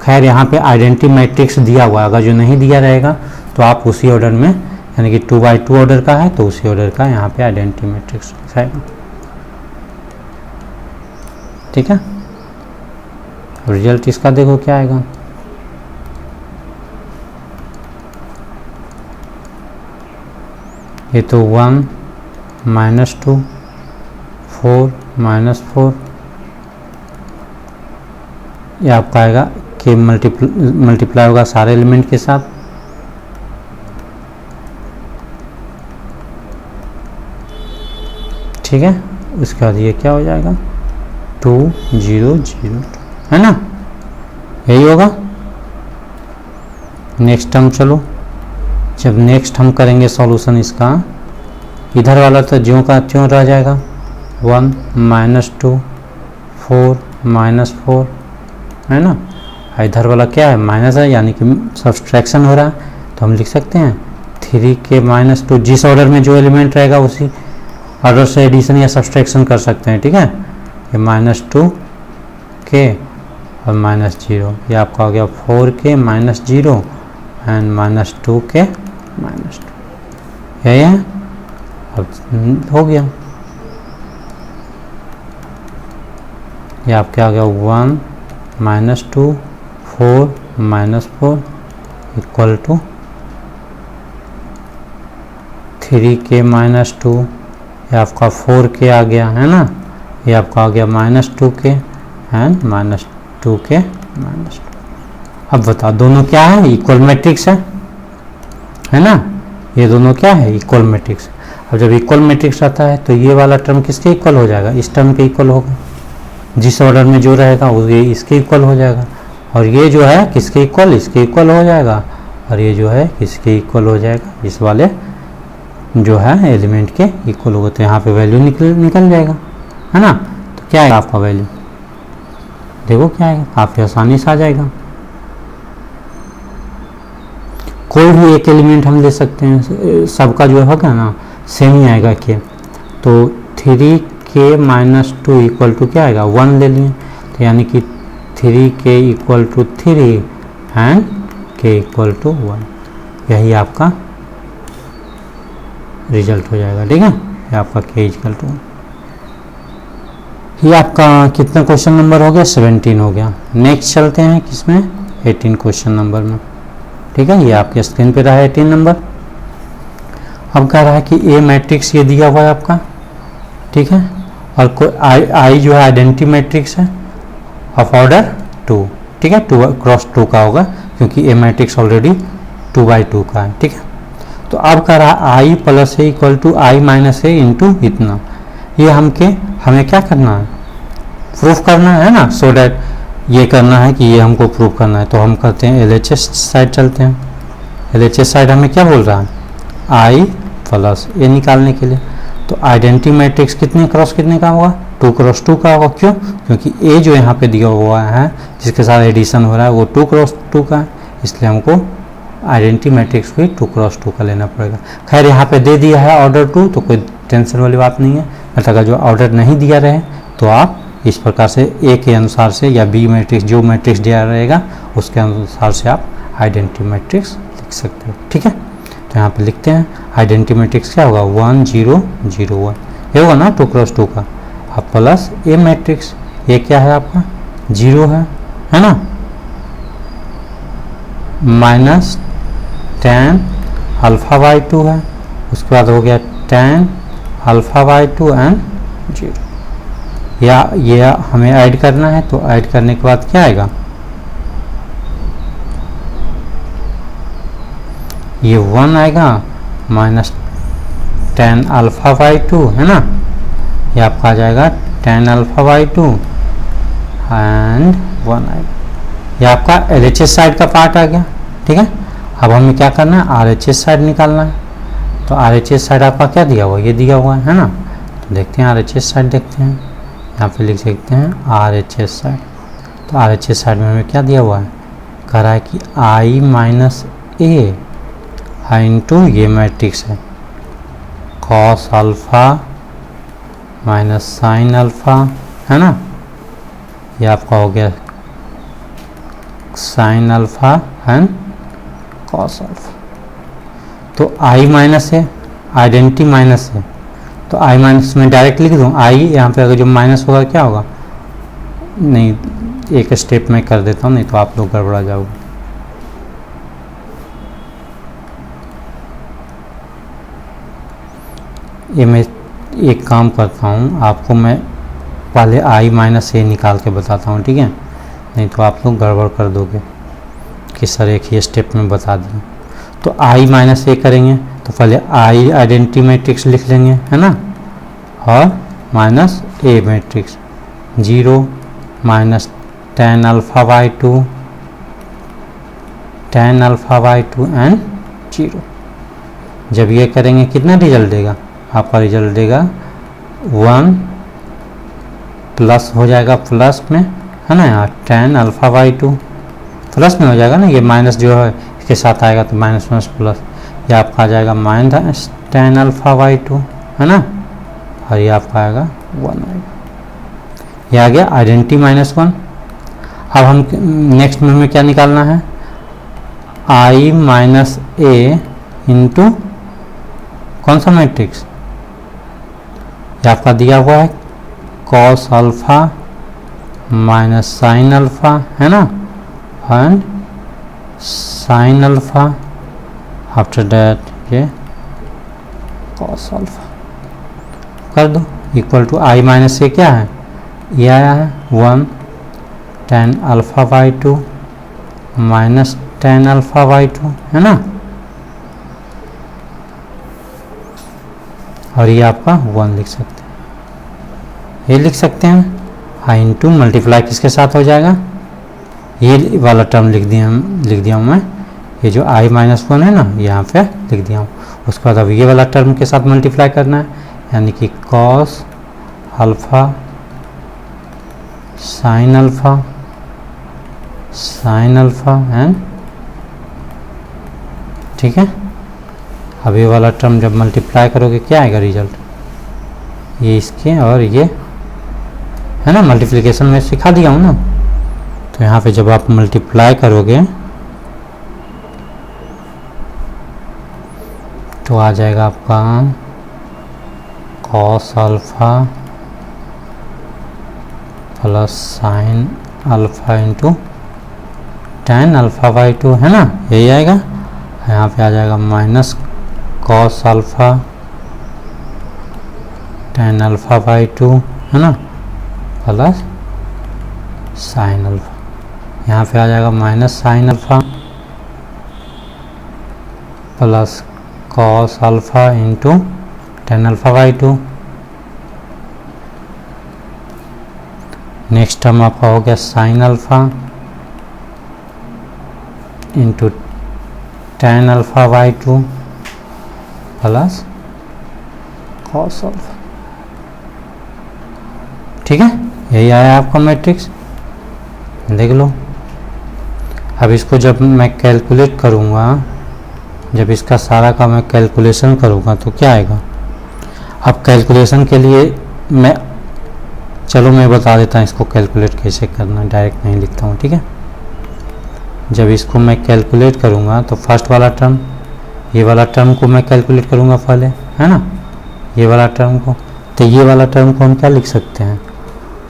खैर यहाँ पे आइडेंटिटी मैट्रिक्स दिया हुआ है, अगर जो नहीं दिया रहेगा तो आप उसी ऑर्डर में, यानी कि 2x2 ऑर्डर का है तो उसी ऑर्डर का यहाँ पे आइडेंटिटी मैट्रिक्स लिखाएगा, ठीक है। रिजल्ट इसका देखो क्या आएगा, ये तो 1 -2 4 -4, ये आपका आएगा कि मल्टीप्लाई होगा सारे एलिमेंट के साथ, ठीक है। उसके बाद ये क्या हो जाएगा 2 0 0, है ना, यही होगा। नेक्स्ट टर्म चलो, जब नेक्स्ट हम करेंगे सॉल्यूशन इसका, इधर वाला तो ज्यों का त्यों रह जाएगा, 1 -2 4 -4, है ना। इधर वाला क्या है, माइनस है, यानी कि सब्सट्रैक्शन हो रहा है। तो हम लिख सकते हैं 3 के -2, जिस ऑर्डर में जो एलिमेंट रहेगा उसी ऑर्डर से एडिशन या सब्सट्रैक्शन कर सकते हैं, ठीक है। ये -2 के और -0, ये आपका हो गया 4 के -0 एंड -2 के -2, यही है। अब हो गया, ये आपके आ गया 1 -2 4 -4 इक्वल टू 3 के -2, ये आपका 4 के आ गया, है ना। ये आपका आ गया -2 के एंड -2 के -2। अब बताओ दोनों क्या है, इक्वल मैट्रिक्स है ना। ये दोनों क्या है, इक्वल मैट्रिक्स है। अब जब इक्वल मैट्रिक्स आता है तो ये वाला टर्म किसके इक्वल हो जाएगा, इस टर्म के इक्वल होगा, जिस ऑर्डर में जो रहेगा वो ये इसके इक्वल हो जाएगा, और ये जो है किसके इक्वल, इसके इक्वल हो जाएगा, और ये जो है किसके इक्वल हो जाएगा, इस वाले जो है एलिमेंट के इक्वल होगा। तो यहाँ पे वैल्यू निकल जाएगा, है ना। तो क्या है आपका वैल्यू, देखो क्या है, काफ़ी आसानी से आ जाएगा। कोई भी एक एलिमेंट हम ले सकते हैं, सबका जो होगा ना सेम ही आएगा के। तो 3k माइनस 2 इक्वल टू क्या आएगा, 1 ले लिए, तो यानी कि 3k equal to 3 and k equal to 1, यही आपका रिजल्ट हो जाएगा। ठीक है, ये आपका k इक्वल टू 1। ये आपका कितना क्वेश्चन नंबर हो गया, 17 हो गया। नेक्स्ट चलते हैं किसमें, 18 क्वेश्चन नंबर में। ठीक है, ये आपके स्क्रीन पे रहा है 18 नंबर। अब कह रहा है कि ए मैट्रिक्स ये दिया हुआ है आपका, ठीक है, और कोई आई जो है आइडेंटिटी मैट्रिक्स है ऑफ ऑर्डर 2, ठीक है, 2 क्रॉस 2 का होगा, क्योंकि ए मैट्रिक्स ऑलरेडी 2 बाई 2 का है। ठीक है, तो अब कह रहा है I plus A equal to I minus A into इतना। ये हमें क्या करना है, प्रूफ करना है ना, सो डैट ये करना है कि ये हमको प्रूफ करना है। तो हम करते हैं LHS साइड चलते हैं। LHS साइड हमें क्या बोल रहा है, आई प्लस ए निकालने के लिए। तो आइडेंटिटी मैट्रिक्स कितने क्रॉस कितने का होगा, 2 क्रॉस 2 का होगा। क्यों, क्योंकि ए जो यहाँ पे दिया हुआ है जिसके साथ एडिशन हो रहा है वो 2 क्रॉस 2 का है, इसलिए हमको आइडेंटिटी मैट्रिक्स भी 2 क्रॉस 2 का लेना पड़ेगा। खैर यहाँ पे दे दिया है ऑर्डर 2, तो कोई टेंशन वाली बात नहीं है। मतलब अगर जो ऑर्डर नहीं दिया रहे तो आप इस प्रकार से ए के अनुसार से या बी मैट्रिक्स जो मैट्रिक्स दिया रहेगा उसके अनुसार से आप आइडेंटिटी मैट्रिक्स लिख सकते हो। ठीक है, तो यहाँ पे लिखते हैं आइडेंटिटी मैट्रिक्स क्या होगा, 1 0 0 1, ये होगा ना 2 क्रॉस 2 का। अब प्लस ए मैट्रिक्स, ये क्या है आपका 0 है ना, माइनस tan अल्फा बाई 2 है, उसके बाद हो गया tan अल्फा बाई 2 एंड 0। या ये हमें ऐड करना है, तो ऐड करने के बाद क्या आएगा, ये 1 आएगा माइनस tan अल्फा बाई 2 है ना, ये आपका आ जाएगा tan अल्फा बाई 2 एंड 1 आएगा। ये आपका LHS साइड का पार्ट आ गया। ठीक है, अब हमें क्या करना है, RHS साइड निकालना है। तो RHS साइड आपका क्या दिया हुआ है, ये दिया हुआ है ना। तो देखते हैं RHS साइड, देखते हैं यहाँ पे लिख सकते हैं RHS साइड। तो RHS साइड में हमें क्या दिया हुआ है, कह रहा है कि आई माइनस ए इंटू ये मैट्रिक्स है cos alpha minus sine alpha, है ना, ये आपका हो गया sine alpha and cos alpha. तो आई माइनस है, आइडेंटिटी माइनस है, तो आई माइनस में डायरेक्ट लिख दूँ। आई यहाँ पे अगर जो माइनस होगा क्या होगा, नहीं एक स्टेप में कर देता हूँ, नहीं तो आप लोग गड़बड़ा जाओगे। ये मैं एक काम करता हूँ, आपको मैं पहले आई माइनस ए निकाल के बताता हूँ, ठीक है, नहीं तो आप लोग गड़बड़ कर दोगे कि सर एक ही स्टेप में बता दिए। तो आई माइनस ए करेंगे तो पहले आई आइडेंटिटी मैट्रिक्स लिख लेंगे, है ना, और minus A matrix 0 minus tan alpha by 2 tan alpha by 2 and 0। जब ये करेंगे कितना रिजल्ट देगा, आपका रिजल्ट देगा 1 प्लस हो जाएगा प्लस में, है ना, यहाँ tan अल्फा बाई 2 प्लस में हो जाएगा ना, ये माइनस जो है इसके साथ आएगा तो माइनस माइनस प्लस, ये आपका आ जाएगा माइनस tan अल्फा बाई 2, है ना, और ये आपका आएगा 1 आएगा। ये आ गया आइडेंटिटी माइनस 1। अब हम नेक्स्ट में हमें क्या निकालना है, आई माइनस ए इंटू कौन सा मैट्रिक्स, ये आपका दिया हुआ है cos alpha minus sine alpha, है ना, and sine alpha, after that ये कॉस अल्फा कर दो, इक्वल टू आई माइनस ए क्या है, ये आया है 1 tan alpha by 2 minus tan alpha by 2, है ना, और ये आपका 1 लिख सकते हैं, ये लिख सकते हैं। आई इंटू मल्टीप्लाई किसके साथ हो जाएगा, ये वाला टर्म लिख दिया हूँ मैं, ये जो i-1 है ना यहाँ पे लिख दिया हूँ। उसके बाद अब ये वाला टर्म के साथ मल्टीप्लाई करना है, यानी कि cos alpha sine alpha and, ठीक है। अब ये वाला टर्म जब मल्टीप्लाई करोगे क्या आएगा रिजल्ट, ये इसके और ये है ना, मल्टीप्लिकेशन में सिखा दिया हूँ ना। तो यहाँ पे जब आप मल्टीप्लाई करोगे तो आ जाएगा आपका cos alpha plus sine alpha into tan alpha by 2, है ना, यही आएगा। यहाँ पे आ जाएगा minus cos alpha tan alpha by 2, है ना, प्लस साइन अल्फ़ा। यहाँ पे आ जाएगा minus sine alpha plus cos alpha into tan alpha by 2। Next term आपका हो गया sine alpha into tan alpha by 2 plus cos alpha, ठीक है। यही आया आपका मैट्रिक्स, देख लो। अब इसको जब मैं कैलकुलेट करूँगा, जब इसका सारा का मैं कैलकुलेशन करूँगा तो क्या आएगा। अब कैलकुलेशन के लिए मैं बता देता हूँ इसको कैलकुलेट कैसे करना, डायरेक्ट नहीं लिखता हूँ, ठीक है। जब इसको मैं कैलकुलेट करूँगा तो फर्स्ट वाला टर्म, ये वाला टर्म को मैं कैलकुलेट करूँगा पहले, है ना, ये वाला टर्म को। तो ये वाला टर्म को हम क्या लिख सकते हैं,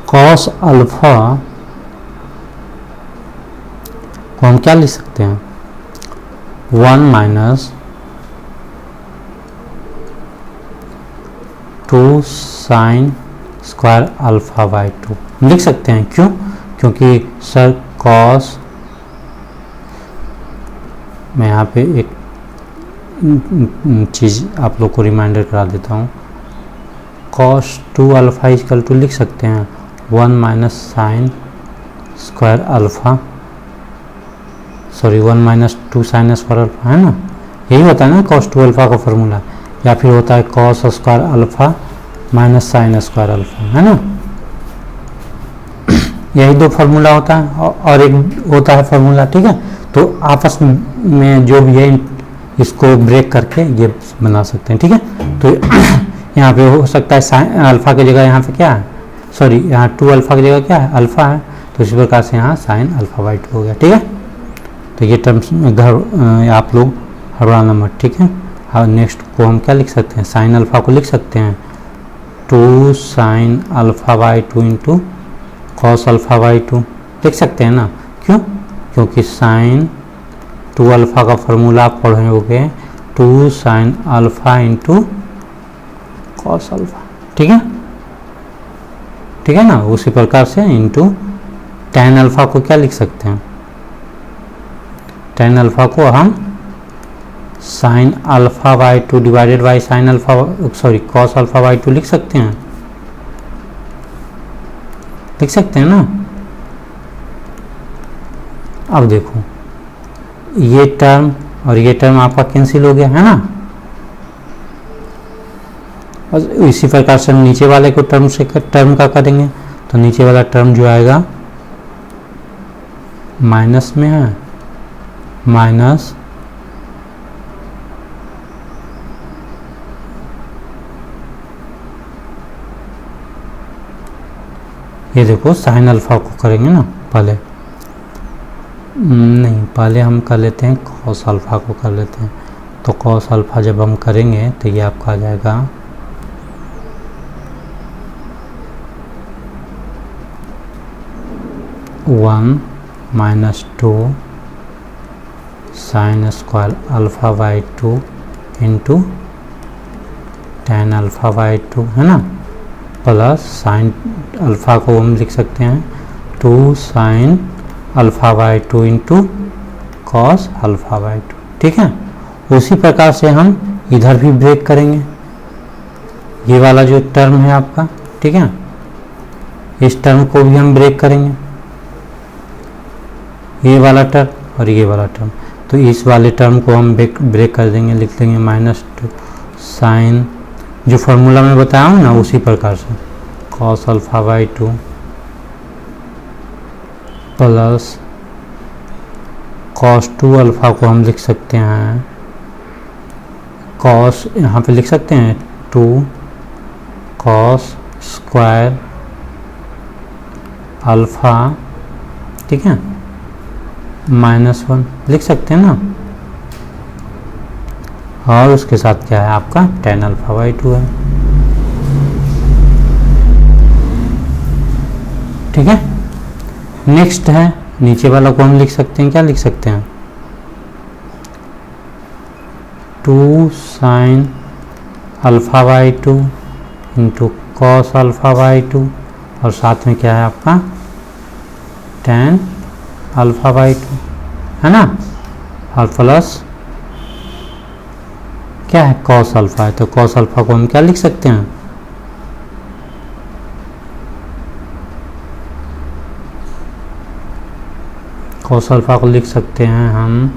कॉस अल्फ़ा को हम क्या लिख सकते हैं, 1 minus 2 sine square alpha by 2 लिख सकते हैं। क्यों, क्योंकि सर कॉस, मैं यहाँ पे एक चीज़ आप लोग को रिमाइंडर करा देता हूँ, कॉस 2 अल्फ़ा इक्वल टू लिख सकते हैं 1 minus sine square alpha, sorry 1 minus 2 sine square alpha, है ना, यही होता है ना कॉस 2 अल्फ़ा का फॉर्मूला। या फिर होता है cos square alpha minus sine square alpha, है ना, यही दो फार्मूला होता है और एक होता है फार्मूला, ठीक है। तो आपस में जो भी है इसको ब्रेक करके ये बना सकते हैं, ठीक है। तो यहाँ पे हो सकता है साइन अल्फ़ा की जगह यहाँ पे क्या है, सॉरी यहाँ 2 अल्फ़ा की जगह क्या है, अल्फ़ा है, तो इसी प्रकार से यहाँ साइन अल्फ़ा बाई 2 हो गया, ठीक है। तो ये टर्म्स आप लोग हड़बड़ाना मत, ठीक है। और नेक्स्ट को हम क्या लिख सकते हैं, साइन अल्फ़ा को लिख सकते हैं 2 sine alpha by 2 into cos alpha by 2 लिख सकते हैं ना। क्यों, क्योंकि साइन 2 अल्फ़ा का फॉर्मूला आप पढ़े होंगे 2 sine alpha into cos alpha, ठीक है, ठीक है ना। उसी प्रकार से इंटू टेन अल्फ़ा को क्या लिख सकते हैं, टेन अल्फ़ा को हम sine alpha by 2 divided by sine alpha, sorry cos alpha by 2 लिख सकते हैं, लिख सकते हैं ना। अब देखो ये टर्म और ये टर्म आपका कैंसिल हो गया, है ना। और इसी प्रकार से हम नीचे वाले को टर्म का करेंगे, तो नीचे वाला टर्म जो आएगा माइनस में है, माइनस ये देखो साइन अल्फ़ा को करेंगे ना पहले, नहीं पहले हम कर लेते हैं कॉस अल्फ़ा को कर लेते हैं। तो कॉस अल्फ़ा जब हम करेंगे तो ये आपका आ जाएगा 1 minus 2 sine square alpha by 2 into tan alpha by 2, है ना, प्लस साइन अल्फ़ा को हम लिख सकते हैं 2 sine alpha by 2 into cos alpha by 2, ठीक है। उसी प्रकार से हम इधर भी ब्रेक करेंगे, ये वाला जो टर्म है आपका, ठीक है, इस टर्म को भी हम ब्रेक करेंगे, ये वाला टर्म और ये वाला टर्म। तो इस वाले टर्म को हम ब्रेक कर देंगे, लिख देंगे -2 साइन, जो फॉर्मूला में बताया हूँ ना उसी प्रकार से, cos α/2 प्लस cos 2α को हम लिख सकते हैं, cos यहाँ पे लिख सकते हैं 2 cos स्क्वायर अल्फ़ा, ठीक है, -1 लिख सकते हैं ना, और उसके साथ क्या है आपका tan α/2 है, ठीक है। नेक्स्ट है नीचे वाला को हम लिख सकते हैं, क्या लिख सकते हैं 2 sin α/2 इंटू cos α/2 और साथ में क्या है आपका tan α/2, है ना, और प्लस क्या है cos अल्फा है, तो cos अल्फा को हम क्या लिख सकते हैं cos अल्फा को लिख सकते हैं हम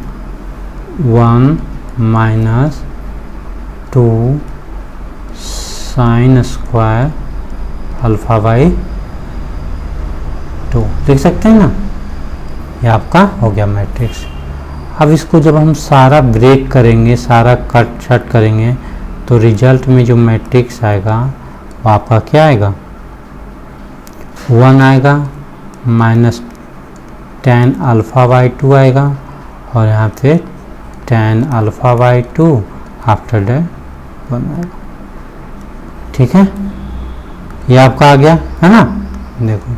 1 - 2 sin स्क्वायर α/2 लिख सकते हैं ना, ये आपका हो गया मैट्रिक्स। अब इसको जब हम सारा ब्रेक करेंगे, सारा कट छट करेंगे, तो रिजल्ट में जो मैट्रिक्स आएगा वो आपका क्या आएगा 1 आएगा, -tan α/2 आएगा, और यहाँ पे tan α/2 आफ्टर दैट 1 आएगा, ठीक है, ये आपका आ गया, है ना। देखो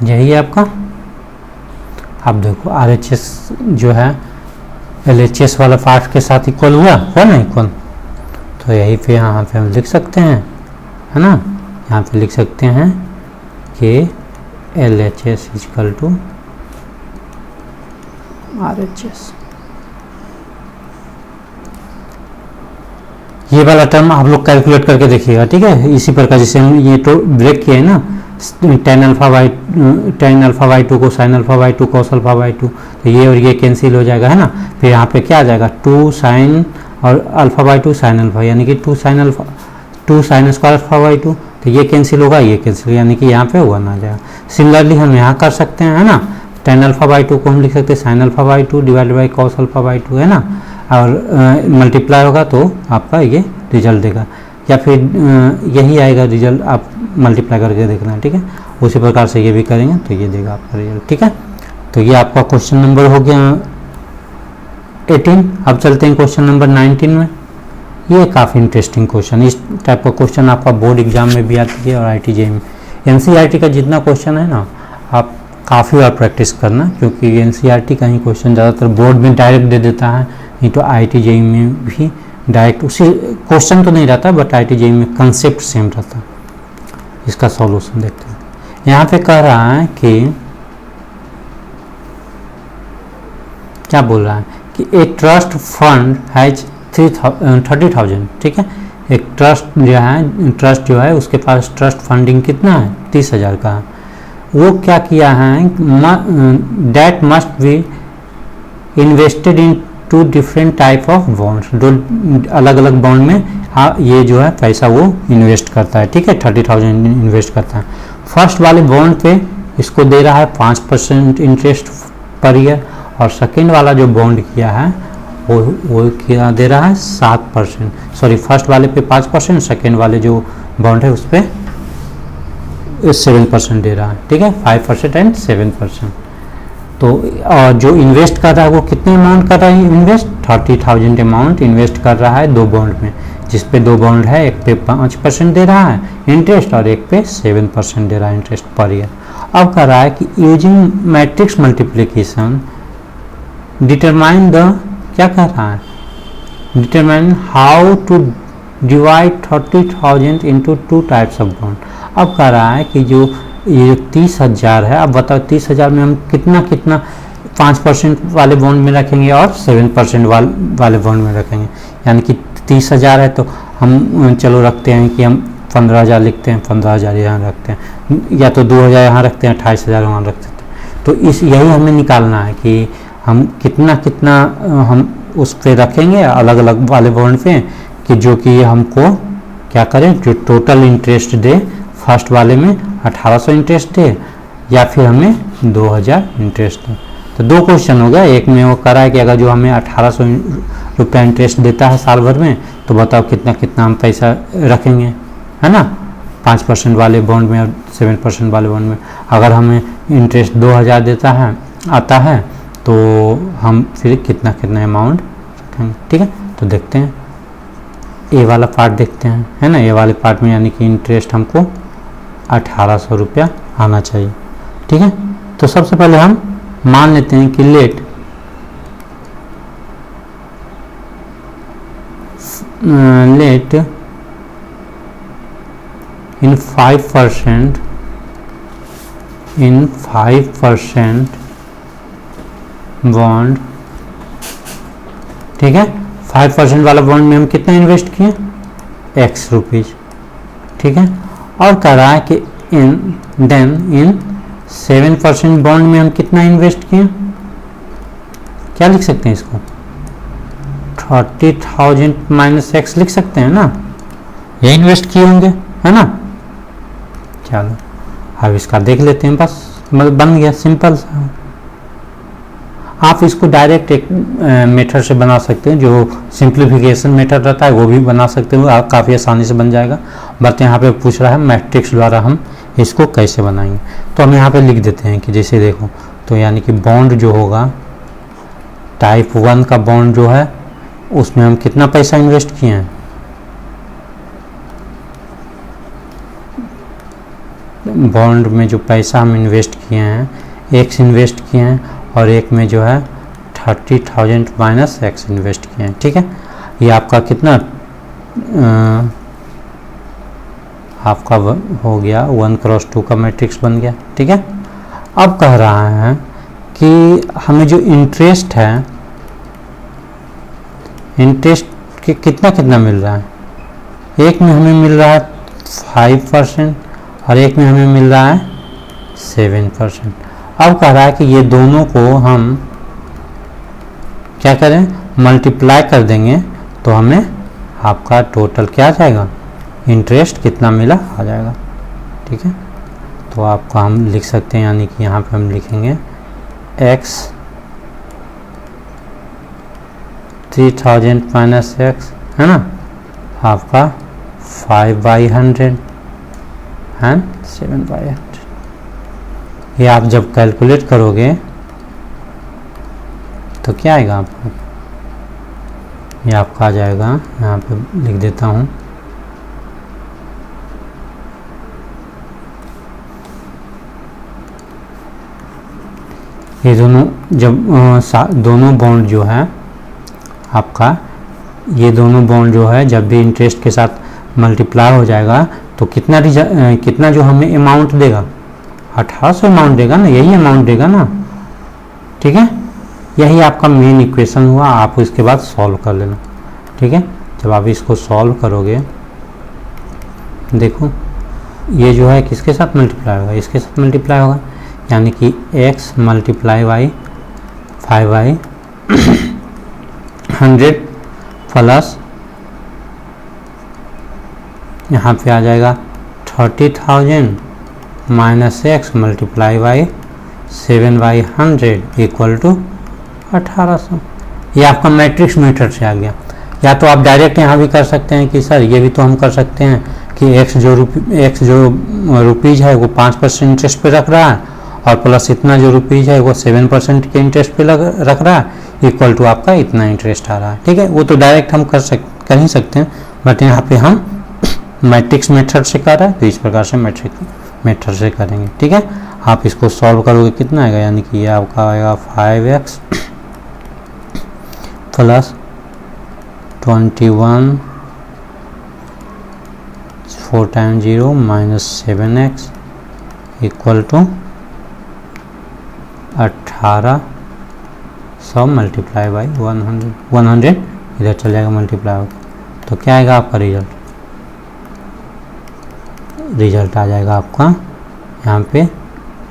यही है आपका। अब देखो RHS जो है LHS वाला पार्ट के साथ इक्वल हुआ ना इक्वल, तो यही पे यहाँ पे हम लिख सकते हैं, है ना, यहाँ पे लिख सकते हैं कि LHS इक्वल टू RHS। ये वाला टर्म आप लोग कैलकुलेट करके देखिएगा, ठीक है, इसी प्रकार जैसे हम ये तो ब्रेक किए ना, tan α/2 को sin α/2 cos α/2, तो ये और ये कैंसिल हो जाएगा, है ना। फिर यहाँ पे क्या आ जाएगा 2 sin और α/2 sin अल्फा, यानी कि 2 sin स्क्वायर α/2, तो ये कैंसिल होगा, ये कैंसिल, यानी कि यहाँ पे 1 आ जाएगा। सिमिलरली हम यहाँ कर सकते हैं, है ना, tan α/2 को हम लिख सकते हैं sin α/2 डिवाइडेड बाई cos α/2, है ना, और मल्टीप्लाई होगा तो आपका ये रिजल्ट देगा, या फिर यही आएगा रिजल्ट, आप मल्टीप्लाई करके देखना, ठीक है, उसी प्रकार से ये भी करेंगे तो ये देगा आपका रिजल्ट, ठीक है। तो ये आपका क्वेश्चन नंबर हो गया 18। अब चलते हैं क्वेश्चन नंबर 19 में। ये काफ़ी इंटरेस्टिंग क्वेश्चन, इस टाइप का क्वेश्चन आपका बोर्ड एग्जाम में भी आती है और IIT-JEE में। NCERT का जितना क्वेश्चन है ना, आप काफ़ी बार प्रैक्टिस करना, क्योंकि NCERT का ही क्वेश्चन ज़्यादातर बोर्ड में डायरेक्ट दे देता है, नहीं तो IIT-JEE में भी डायरेक्ट उसी क्वेश्चन तो नहीं रहता, बट IIT-JEE में कंसेप्ट सेम रहता है। इसका सॉल्यूशन देखते हैं। यहाँ पे कह रहा है कि क्या बोल रहा है कि एक ट्रस्ट फंड हैज 30,000, ठीक है, एक ट्रस्ट जो है उसके पास ट्रस्ट फंडिंग कितना है 30,000 का है। वो क्या किया है, that must be invested in 2 different type of bonds, 2 अलग अलग बॉन्ड में ये जो है पैसा वो इन्वेस्ट करता है, ठीक है, 30,000 इन्वेस्ट करता है। फर्स्ट वाले बॉन्ड पे इसको दे रहा है 5% इंटरेस्ट पर ईयर, और सेकेंड वाला जो बॉन्ड किया है वो क्या दे रहा है 7%, सॉरी फर्स्ट वाले पे 5%, सेकेंड वाले जो बॉन्ड है उस पर 7% दे रहा है, ठीक है, 5% एंड 7%। तो और जो इन्वेस्ट कर रहा है वो कितने अमाउंट कर रहा है इन्वेस्ट, 30,000 अमाउंट इन्वेस्ट कर रहा है 2 बॉन्ड में, जिस पे 2 बॉन्ड है, एक पे 5% दे रहा है इंटरेस्ट और एक पे 7% दे रहा है इंटरेस्ट पर ईयर। अब कह रहा है कि using matrix multiplication determine the, क्या कह रहा है, determine how to divide 30,000 into 2 types of bond. अब कह रहा है कि जो ये 30,000 है, अब बताओ 30,000 में हम कितना कितना 5% वाले बॉन्ड में रखेंगे और 7% वाले बॉन्ड में रखेंगे। यानी कि 30,000 है तो हम चलो रखते हैं कि हम 15,000 लिखते हैं, 15,000 यहाँ रखते हैं, या तो 2,000 यहाँ रखते हैं, 28,000 वहाँ रख सकते हैं। तो यही हमें निकालना है कि हम कितना कितना हम उस पे रखेंगे अलग अलग वाले बॉन्ड पे, कि जो कि हमको क्या करें, जो टोटल इंटरेस्ट दे फर्स्ट वाले में 1800 इंटरेस्ट दे, या फिर हमें 2,000 इंटरेस्ट दे। तो 2 क्वेश्चन हो गया। एक में वो करा है कि अगर जो हमें 1800 रुपया इंटरेस्ट देता है साल भर में, तो बताओ कितना कितना हम पैसा रखेंगे, है ना, 5% वाले बॉन्ड में और 7% वाले बॉन्ड में। अगर हमें इंटरेस्ट 2,000 देता है आता है तो हम फिर कितना कितना अमाउंट रखेंगे। ठीक है, तो देखते हैं ए वाला पार्ट देखते हैं, है ना। ए वाले पार्ट में यानी कि इंटरेस्ट हमको 1800 रुपया आना चाहिए। ठीक है, तो सबसे पहले हम मान लेते हैं कि लेट in 5% बॉन्ड, ठीक है, 5% वाला बॉन्ड में हम कितना इन्वेस्ट किए, x रुपीज। ठीक है, और कह रहा है कि इन 7% बॉन्ड में हम कितना इन्वेस्ट किए, क्या लिख सकते हैं इसको, 30,000 माइनस x लिख सकते हैं ना, ये इन्वेस्ट किए होंगे, है ना। चलो अब इसका देख लेते हैं, बस बन गया, सिंपल सा। आप इसको डायरेक्ट एक मेथड से बना सकते हैं, जो सिंप्लीफिकेशन मेथड रहता है वो भी बना सकते हो, आप काफ़ी आसानी से बन जाएगा। बट यहाँ पे पूछ रहा है मैट्रिक्स द्वारा हम इसको कैसे बनाएंगे, तो हम यहाँ पे लिख देते हैं कि जैसे देखो, तो यानी कि बॉन्ड जो होगा टाइप 1 का बॉन्ड जो है उसमें हम कितना पैसा इन्वेस्ट किए हैं, बॉन्ड में जो पैसा हम इन्वेस्ट किए हैं, x इन्वेस्ट किए हैं, और एक में जो है 30,000 माइनस x इन्वेस्ट किए हैं। ठीक है, ये आपका कितना आपका हो गया 1x2 का मैट्रिक्स बन गया। ठीक है, अब कह रहा है कि हमें जो इंटरेस्ट है, इंटरेस्ट के कितना कितना मिल रहा है, एक में हमें मिल रहा है 5% और एक में हमें मिल रहा है 7%। अब कह रहा है कि ये दोनों को हम क्या करें, मल्टीप्लाई कर देंगे तो हमें आपका टोटल क्या आ जाएगा, इंटरेस्ट कितना मिला आ जाएगा। ठीक है, तो आपको हम लिख सकते हैं, यानी कि यहाँ पे हम लिखेंगे x 3000 माइनस x, है ना, आपका 5/100 एंड 7/100। ये आप जब कैलकुलेट करोगे तो क्या आएगा आपको, ये आपका आ जाएगा, यहाँ पे लिख देता हूँ, ये दोनों जब दोनों बॉन्ड जो है आपका, ये दोनों बॉन्ड जो है जब भी इंटरेस्ट के साथ मल्टीप्लाई हो जाएगा तो कितना जो हमें अमाउंट देगा, 1800 अमाउंट देगा ना, यही अमाउंट देगा ना। ठीक है, यही आपका मेन इक्वेशन हुआ, आप इसके बाद सॉल्व कर लेना। ठीक है, जब आप इसको सॉल्व करोगे, देखो ये जो है किसके साथ मल्टीप्लाई होगा, इसके साथ मल्टीप्लाई होगा, यानी कि x मल्टीप्लाई बाई 5/100 प्लस यहाँ पे आ जाएगा 30,000 minus x multiply by 7/100 equal to 1800। ये आपका मैट्रिक्स मेथड से आ गया। या तो आप डायरेक्ट यहाँ भी कर सकते हैं कि सर ये भी तो हम कर सकते हैं कि x जो रुपीज़ है वो 5% इंटरेस्ट पे रख रहा है, और प्लस इतना जो रुपीज़ है वो 7% के इंटरेस्ट पे रख रहा है, इक्वल टू आपका इतना इंटरेस्ट आ रहा है। ठीक है, वो तो डायरेक्ट हम कर ही सकते हैं, बट यहाँ पे हम मैट्रिक्स मेथड से कर रहा है, तो इस प्रकार से मैट्रिक्स मेथड से करेंगे। ठीक है, आप इसको सॉल्व करोगे कितना आएगा, यानी कि ये आपका आएगा 5x plus 21 4 time 0 minus 7x equal to 18 100 multiply by 100, 100 इधर चल जाएगा मल्टीप्लाई होकर, तो क्या आएगा आपका रिजल्ट आ जाएगा आपका यहाँ पे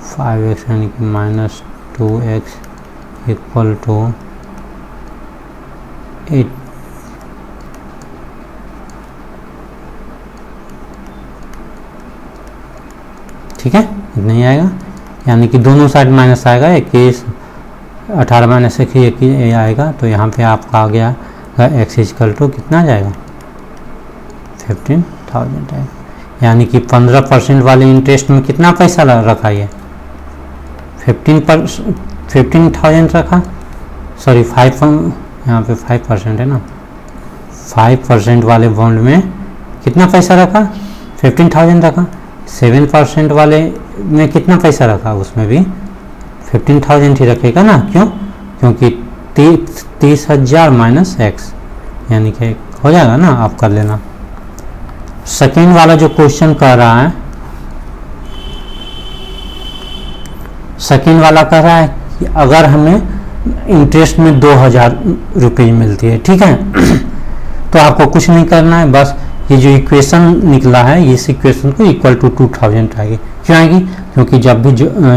5x यानी कि -2x इक्वल टू 8। ठीक है, इतना ही आएगा, यानी कि दोनों साइड माइनस आएगा, 21 18 माइनस 1 आएगा, तो यहाँ पे आपका आ गया x इक्वल टू कितना आ जाएगा 15,000 आएगा, यानी कि 15% वाले इंटरेस्ट में कितना पैसा रखा ये 15,000 रखा, सॉरी 5, यहाँ पे 5% है ना, 5% वाले बॉन्ड में कितना पैसा रखा 15,000 रखा, 7% वाले में कितना पैसा रखा, उसमें भी 15,000 ही रखेगा ना, क्यों, क्योंकि 30,000 माइनस x यानी कि हो जाएगा ना, आप कर लेना। सेकेंड वाला जो क्वेश्चन कर रहा है, सेकेंड वाला कह रहा है कि अगर हमें इंटरेस्ट में 2,000 रुपये मिलती है, ठीक है तो आपको कुछ नहीं करना है, बस ये जो इक्वेशन निकला है इस इक्वेशन को इक्वल टू 2,000 आएगी। क्यों आएगी, क्योंकि जब भी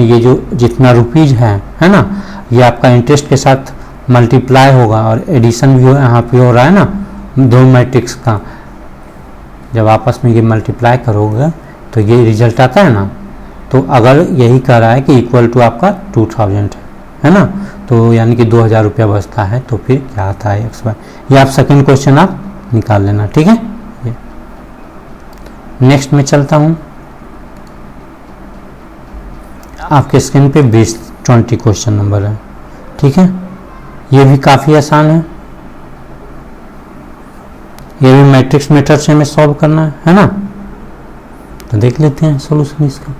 ये जो जितना रुपीज है ना, ये आपका इंटरेस्ट के साथ मल्टीप्लाई होगा और एडिशन भी यहाँ पे हो रहा है ना, दो मैट्रिक्स का जब आपस में ये मल्टीप्लाई करोगे तो ये रिजल्ट आता है ना, तो अगर यही कह रहा है कि इक्वल टू आपका 2,000 है ना, तो यानी कि 2,000 रुपया बचता है, तो फिर क्या आता है एक्स वाई, ये आप सेकेंड क्वेश्चन आप निकाल लेना। ठीक है, नेक्स्ट में चलता हूँ, आपके स्क्रीन पे 20 क्वेश्चन नंबर है। ठीक है, ये भी काफ़ी आसान है, ये भी मैट्रिक्स मेथड से हमें सॉल्व करना है ना, तो देख लेते हैं सॉल्यूशन इसका।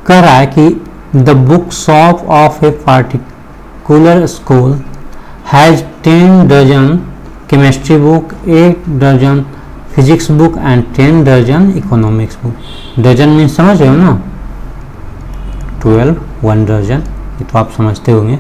कह रहा है कि the book shop of a particular school has 10 dozen chemistry book, 8 dozen physics book and 10 dozen economics book. Dozen में समझ रहे हो ना, 12, 1 डजन, ये तो आप समझते होंगे।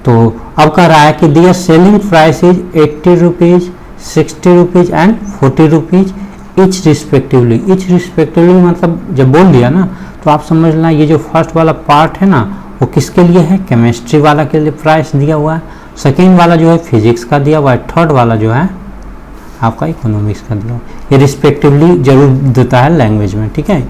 तो अब कह रहा है कि their selling price is 80 rupees, 60 rupees and 40 rupees each respectively. Each respectively मतलब जब बोल दिया ना, तो आप समझ लेना ये जो फर्स्ट वाला पार्ट है ना, वो किसके लिए है, केमिस्ट्री वाला के लिए प्राइस दिया हुआ है, सेकेंड वाला जो है फिजिक्स का दिया हुआ है, थर्ड वाला जो है आपका इकोनॉमिक्स का दिया हुआ है। ये रिस्पेक्टिवली जरूर देता है लैंग्वेज में, ठीक है,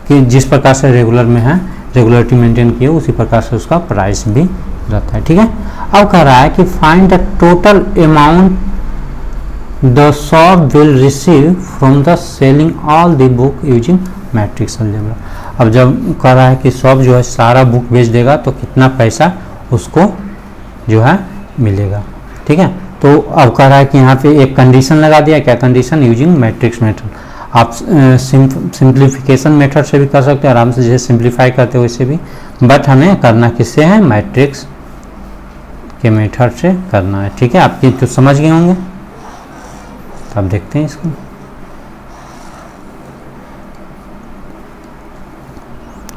कि जिस प्रकार से रेगुलर में है, रेगुलरिटी मेंटेन किए उसी प्रकार से उसका प्राइस भी रहता है। ठीक है, अब कह रहा है कि find the total amount the shop will receive from the selling all the book using matrix algebra. अब जब कह रहा है कि शॉप जो है सारा बुक बेच देगा तो कितना पैसा उसको जो है मिलेगा। ठीक है, तो अब कह रहा है कि यहाँ पे एक कंडीशन लगा दिया, क्या कंडीशन, यूजिंग मैट्रिक्स मेथड। आप सिंप्लीफिकेशन मेथड से भी कर सकते हैं, आराम से जैसे सिंप्लीफाई करते हो वैसे भी, बट हमें करना किससे है, मैट्रिक्स के मेथड से करना है। ठीक है, आप ये तो समझ गए होंगे, तो अब देखते हैं इसको।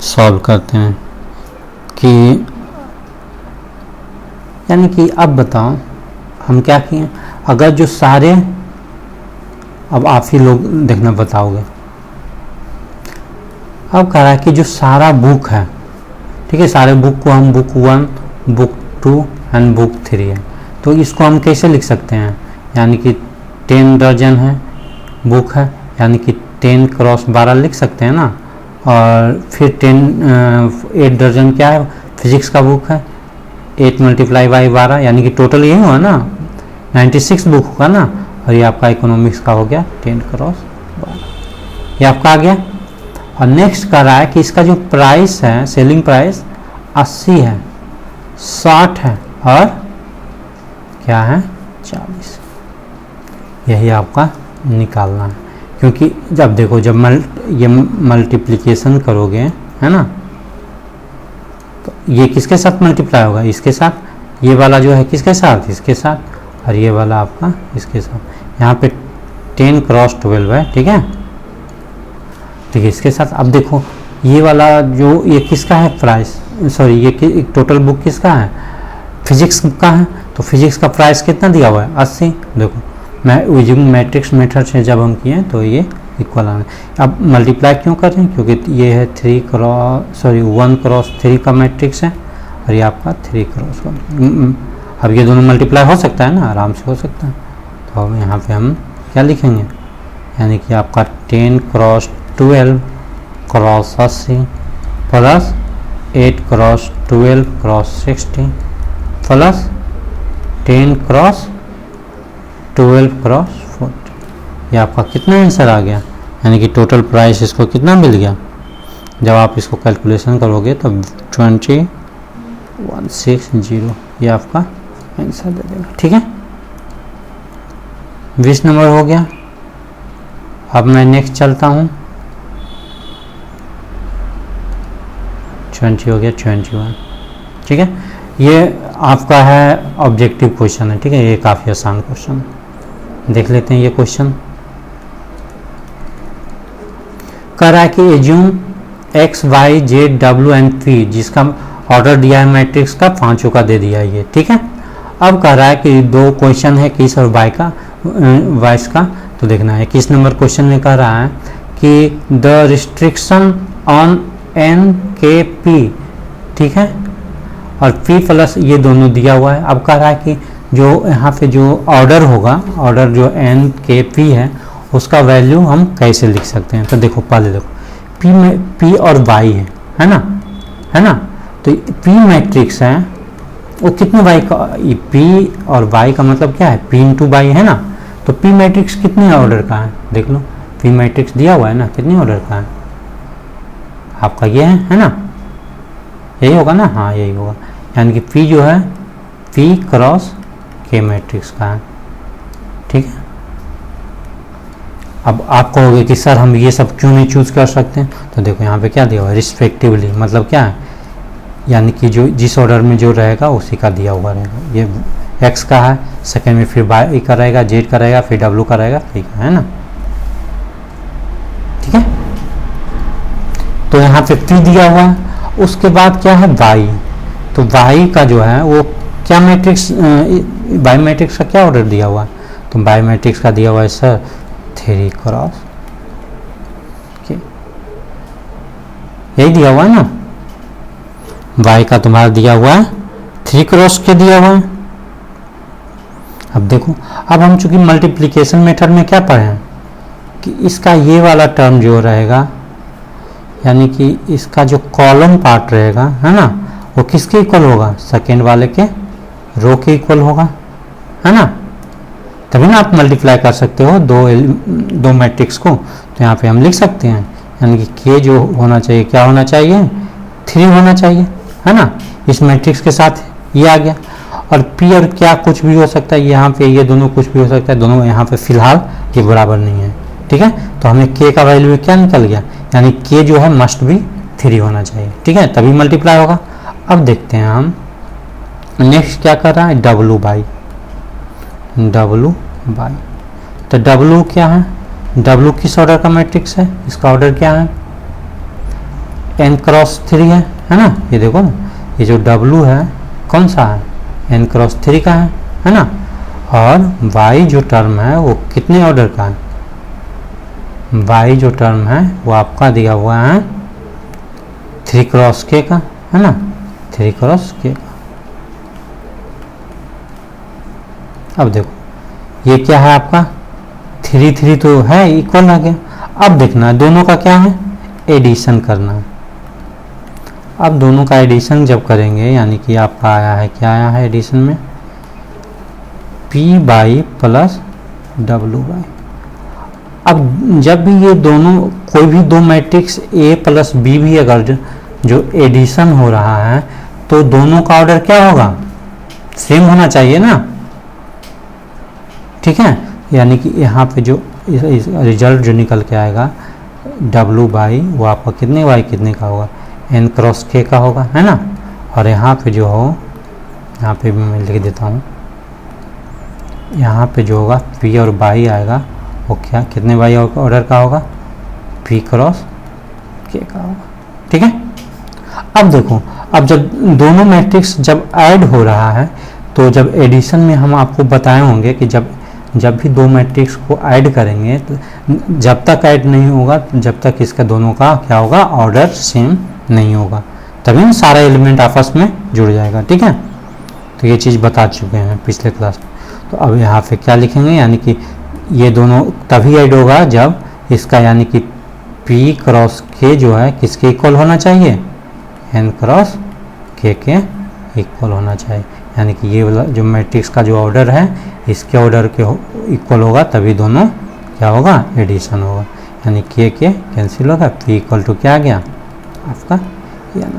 सॉल्व करते हैं कि यानी कि अब बताओ हम क्या किए, अगर जो सारे, अब आप ही लोग देखना बताओगे। अब कह रहा है कि जो सारा बुक है, ठीक है, सारे बुक को हम बुक 1, बुक 2 एंड बुक 3 है, तो इसको हम कैसे लिख सकते हैं, यानी कि 10 दर्जन है बुक है, यानी कि 10 क्रॉस 12 लिख सकते हैं ना, और फिर 8 दर्जन क्या है, फिजिक्स का बुक है, 8 मल्टीप्लाई बाई 12 यानी कि टोटल यही हुआ ना 96 बुक होगा ना, और ये आपका इकोनॉमिक्स का हो गया 10 क्रॉस 12, ये आपका आ गया। और नेक्स्ट कर रहा है कि इसका जो प्राइस है, सेलिंग प्राइस 80 है, 60 है और क्या है 40, यही आपका निकालना है। क्योंकि जब देखो जब ये मल्टीप्लिकेशन करोगे है ना, तो ये किसके साथ मल्टीप्लाई होगा, इसके साथ, ये वाला जो है किसके साथ, इसके साथ, और ये वाला आपका इसके साथ। यहाँ पे 10 क्रॉस 12 है, ठीक है, ठीक है, इसके साथ। अब देखो ये वाला जो ये किसका है प्राइस, सॉरी ये टोटल बुक किसका है, फिजिक्स का है। तो फिजिक्स का प्राइस कितना दिया हुआ है 80। देखो मैं यूजिंग मैट्रिक्स मेथड से जब हम किए तो ये इक्वल आना। अब मल्टीप्लाई क्यों कर रहे हैं, क्योंकि ये है 1 क्रॉस 3 का मैट्रिक्स है और ये आपका 3 क्रॉस 1। अब ये दोनों मल्टीप्लाई हो सकता है ना, आराम से हो सकता है। तो अब यहाँ पे हम क्या लिखेंगे, यानी कि आपका 10 cross 12 cross 80 plus 8 cross 12 cross 60 plus 10 cross 12 cross 40। ये आपका कितना आंसर आ गया, यानी कि टोटल प्राइस इसको कितना मिल गया। जब आप इसको कैलकुलेशन करोगे तो 2160 ये आपका आंसर दे देगा। ठीक है, 20 नंबर हो गया। अब मैं नेक्स्ट चलता हूँ, 20 हो गया, 21। ठीक है, ये आपका है ऑब्जेक्टिव क्वेश्चन है। ठीक है, ये काफ़ी आसान क्वेश्चन है, देख लेते हैं ये क्वेश्चन। कह रहा है कि एज्यूम एक्स वाई जेड डब्ल्यू एंड पी, जिसका ऑर्डर दिया है मैट्रिक्स का, पांचों का दे दिया है ये। ठीक है, अब कह रहा है कि दो क्वेश्चन है किस और वाई का, वाइस का, तो देखना है किस नंबर क्वेश्चन में कह रहा है कि द रिस्ट्रिक्शन ऑन एन के पी। ठीक है, और पी प्लस ये दोनों दिया हुआ है। अब कह रहा है कि जो यहाँ पे जो ऑर्डर होगा, ऑर्डर जो एन के पी है उसका वैल्यू हम कैसे लिख सकते हैं। तो देखो पहले देखो पी में पी और वाई है ना, है ना। तो पी मैट्रिक्स है वो कितने वाई का, पी और वाई का मतलब क्या है, पी इंटू वाई है ना। तो पी मैट्रिक्स कितने ऑर्डर का है, देख लो पी मैट्रिक्स दिया हुआ है ना, कितने ऑर्डर का है आपका, ये है ना, यही होगा ना, हाँ यही होगा। यानी कि पी जो है पी क्रॉस के मैट्रिक्स का है। ठीक है, अब आप कहोगे कि सर हम ये सब क्यों नहीं चूज कर सकते हैं, तो देखो यहाँ पे क्या दिया हुआ है, रिस्पेक्टिवली, मतलब क्या है, यानी कि जो जिस ऑर्डर में जो रहेगा उसी का दिया हुआ रहेगा। ये एक्स का है, सेकेंड में फिर वाई का रहेगा, जेड का रहेगा, फिर डब्ल्यू का रहेगा, ठीक है ना। ठीक है, तो यहाँ पे पी दिया हुआ है, उसके बाद क्या है वाई। तो वाई का जो है वो क्या मैट्रिक्स, वाई मैट्रिक्स का क्या ऑर्डर दिया हुआ है, तो वाई मैट्रिक्स का दिया हुआ है सर 3 क्रॉस के, यही दिया हुआ है ना। वाई का तुम्हारा दिया हुआ है 3 क्रॉस के दिया हुआ है। अब देखो, अब हम चूंकि मल्टीप्लिकेशन मेथड में क्या पढ़े हैं कि इसका ये वाला टर्म जो रहेगा, यानी कि इसका जो कॉलम पार्ट रहेगा है ना, वो किसके इक्वल होगा, सेकेंड वाले के रो के इक्वल होगा, है ना। तभी ना आप मल्टीप्लाई कर सकते हो दो मैट्रिक्स को। तो यहाँ पे हम लिख सकते हैं, यानी कि के जो होना चाहिए क्या होना चाहिए, 3 होना चाहिए, है ना। इस मैट्रिक्स के साथ ये आ गया, और पी और क्या कुछ भी हो सकता है, यहाँ पे ये दोनों कुछ भी हो सकता है, दोनों यहाँ पे फिलहाल ये बराबर नहीं है। ठीक है, तो हमें के का वैल्यू क्या निकल गया, यानी के जो है मस्ट भी 3 होना चाहिए। ठीक है, तभी मल्टीप्लाई होगा। अब देखते हैं हम नेक्स्ट क्या कर रहा है, डब्लू बाई, तो डब्लू क्या है, डब्लू किस ऑर्डर का मैट्रिक्स है, इसका ऑर्डर क्या है, n क्रॉस 3 है ना। ये देखो ना, ये जो डब्लू है कौन सा है, n क्रॉस 3 का है ना। और y जो टर्म है वो कितने ऑर्डर का है, y जो टर्म है वो आपका दिया हुआ है 3 क्रॉस k का, है ना, 3 क्रॉस k का। अब देखो ये क्या है आपका 3 तो है, इक्वल आ गया। अब देखना है दोनों का क्या है, एडिशन करना है। अब दोनों का एडिशन जब करेंगे, यानी कि आपका आया है, क्या आया है एडिशन में, p by plus W by. अब जब भी ये दोनों कोई भी दो मैट्रिक्स a प्लस b भी अगर जो एडिशन हो रहा है, तो दोनों का ऑर्डर क्या होगा, सेम होना चाहिए ना। ठीक है, यानी कि यहाँ पे जो रिजल्ट जो निकल के आएगा डब्लू बाई, वो आपका कितने वाई कितने का होगा, n क्रॉस k का होगा, है ना। और यहाँ पे जो हो, यहाँ पे मैं लिख देता हूँ, यहाँ पे जो होगा p और बाई आएगा वो क्या कितने बाई ऑर्डर का होगा, p क्रॉस k का होगा। ठीक है। अब देखो, अब जब दोनों मैट्रिक्स जब ऐड हो रहा है, तो जब एडिशन में हम आपको बताए होंगे कि जब भी दो मैट्रिक्स को ऐड करेंगे, तो जब तक ऐड नहीं होगा, जब तक इसका दोनों का क्या होगा, ऑर्डर सेम नहीं होगा, तभी सारा एलिमेंट आपस में जुड़ जाएगा। ठीक है, तो ये चीज़ बता चुके हैं पिछले क्लास में। तो अब यहाँ पे क्या लिखेंगे, यानी कि ये दोनों तभी ऐड होगा जब इसका यानी कि P क्रॉस K जो है किसके इक्वल होना चाहिए, N क्रॉस K के इक्वल होना चाहिए। यानी कि ये वाला जो मैट्रिक्स का जो ऑर्डर है इसके ऑर्डर के इक्वल होगा, तभी दोनों क्या होगा, एडिशन होगा। यानी K के कैंसिल होगा, P इक्वल टू क्या आ गया आपका N।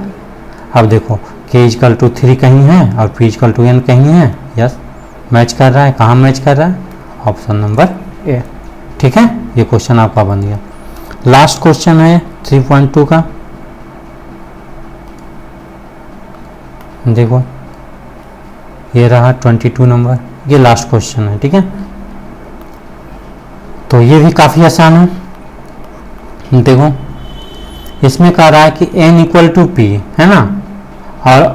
अब देखो K इक्वल टू 3 कहीं है और P इक्वल टू N कहीं है, यस मैच कर रहा है। कहाँ मैच कर रहा है, ऑप्शन नंबर ए। ठीक है, ये क्वेश्चन आपका बन गया। लास्ट क्वेश्चन है 3.2 का, देखो ये रहा 22 नंबर, ये लास्ट क्वेश्चन है। ठीक है, तो ये भी काफ़ी आसान है। देखो इसमें कह रहा है कि n इक्वल टू पी है ना,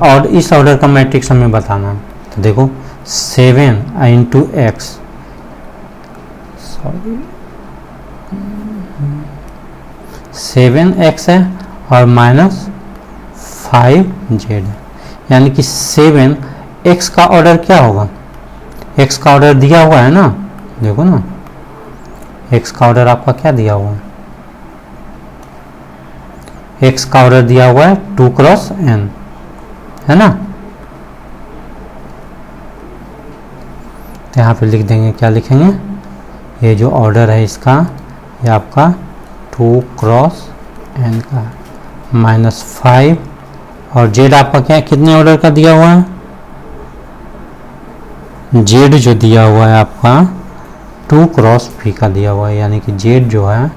और इस ऑर्डर का मैट्रिक्स हमें बताना है। तो देखो 7 इंटू एक्स, सॉरी 7x है और माइनस 5z है, यानी कि 7x का ऑर्डर क्या होगा, x का ऑर्डर दिया हुआ है ना, देखो ना x का ऑर्डर आपका क्या दिया हुआ है, x का ऑर्डर दिया हुआ है 2 क्रॉस n है ना। तो यहाँ पे लिख देंगे, क्या लिखेंगे, ये जो ऑर्डर है इसका ये आपका 2 क्रॉस n का माइनस 5, और z आपका क्या है, कितने ऑर्डर का दिया हुआ है, z जो दिया हुआ है आपका 2 क्रॉस p का दिया हुआ है, यानी कि z जो है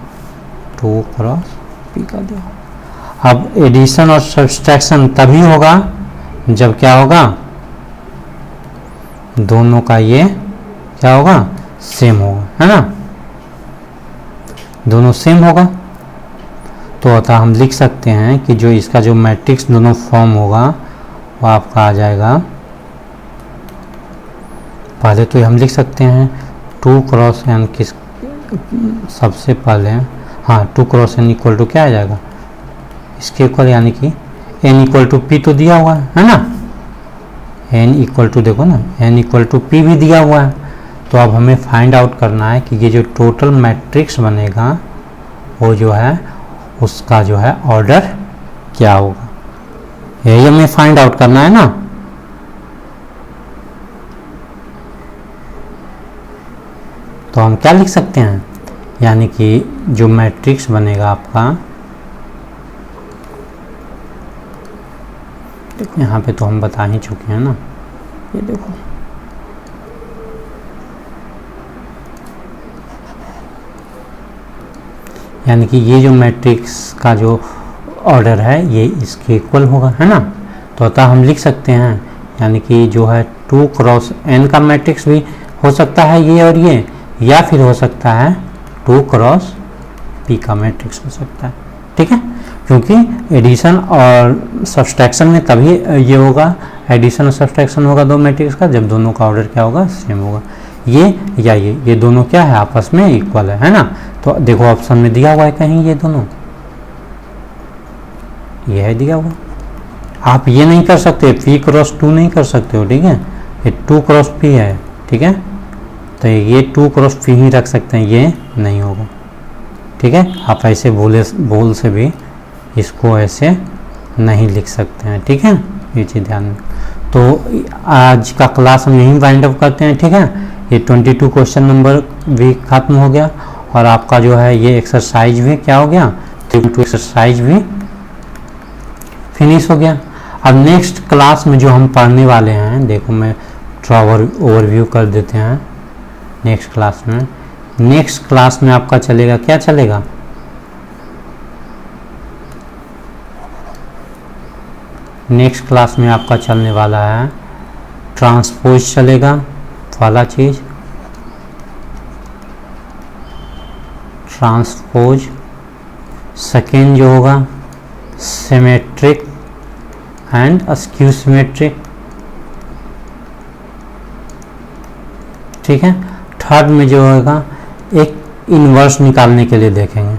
2 क्रॉस p का दिया हुआ है। अब एडिशन और सब्सट्रैक्शन तभी होगा जब क्या होगा, दोनों का ये क्या होगा, सेम होगा, है ना, दोनों सेम होगा। तो अतः हम लिख सकते हैं कि जो इसका जो मैट्रिक्स दोनों फॉर्म होगा वो आपका आ जाएगा, पहले तो हम लिख सकते हैं 2 क्रॉस n किस, सबसे पहले हाँ 2 क्रॉस n इक्वल टू क्या आ जाएगा, इसके इक्वल, यानी कि n इक्वल टू पी तो दिया हुआ है ना, n इक्वल टू देखो ना n इक्वल टू पी भी दिया हुआ है। तो अब हमें फाइंड आउट करना है कि ये जो टोटल मैट्रिक्स बनेगा वो जो है उसका जो है ऑर्डर क्या होगा, यही हमें फाइंड आउट करना है ना। तो हम क्या लिख सकते हैं, यानी कि जो मैट्रिक्स बनेगा आपका, यहाँ पे तो हम बता ही चुके हैं ना, ये देखो यानी कि ये जो मैट्रिक्स का जो ऑर्डर है ये इसके इक्वल होगा, है ना। तो अतः हम लिख सकते हैं, यानी कि जो है 2 क्रॉस n का मैट्रिक्स भी हो सकता है ये और ये, या फिर हो सकता है 2 क्रॉस p का मैट्रिक्स हो सकता है। ठीक है, क्योंकि एडिशन और सब्सट्रैक्शन में तभी ये होगा, एडिशन और सब्सट्रैक्शन होगा दो मैट्रिक्स का जब दोनों का ऑर्डर क्या होगा, सेम होगा। ये या ये दोनों क्या है, आपस में इक्वल है ना। तो देखो ऑप्शन में दिया हुआ है कहीं ये दोनों, ये है दिया हुआ, आप ये नहीं कर सकते, p क्रॉस 2 नहीं कर सकते हो, ठीक है, ये 2 क्रॉस p है, ठीक है, तो ये 2 क्रॉस p ही रख सकते हैं, ये नहीं होगा। ठीक है, आप ऐसे बोल से भी इसको ऐसे नहीं लिख सकते हैं। ठीक है, ये चीज़ ध्यान में। तो आज का क्लास हम यहीं वाइंड अप करते हैं। ठीक है, ये 22 क्वेश्चन नंबर भी खत्म हो गया और आपका जो है ये एक्सरसाइज भी क्या हो गया, 3 एक्सरसाइज भी फिनिश हो गया। अब नेक्स्ट क्लास में जो हम पढ़ने वाले हैं, देखो मैं थोड़ा ओवरव्यू कर देते हैं। नेक्स्ट क्लास में आपका चलेगा, क्या चलेगा, नेक्स्ट क्लास में आपका चलने वाला है ट्रांसपोज चलेगा, वाला चीज ट्रांसपोज। सेकेंड जो होगा सिमेट्रिक एंड अस्क्यू सिमेट्रिक, ठीक है। थर्ड में जो होगा एक इन्वर्स निकालने के लिए देखेंगे,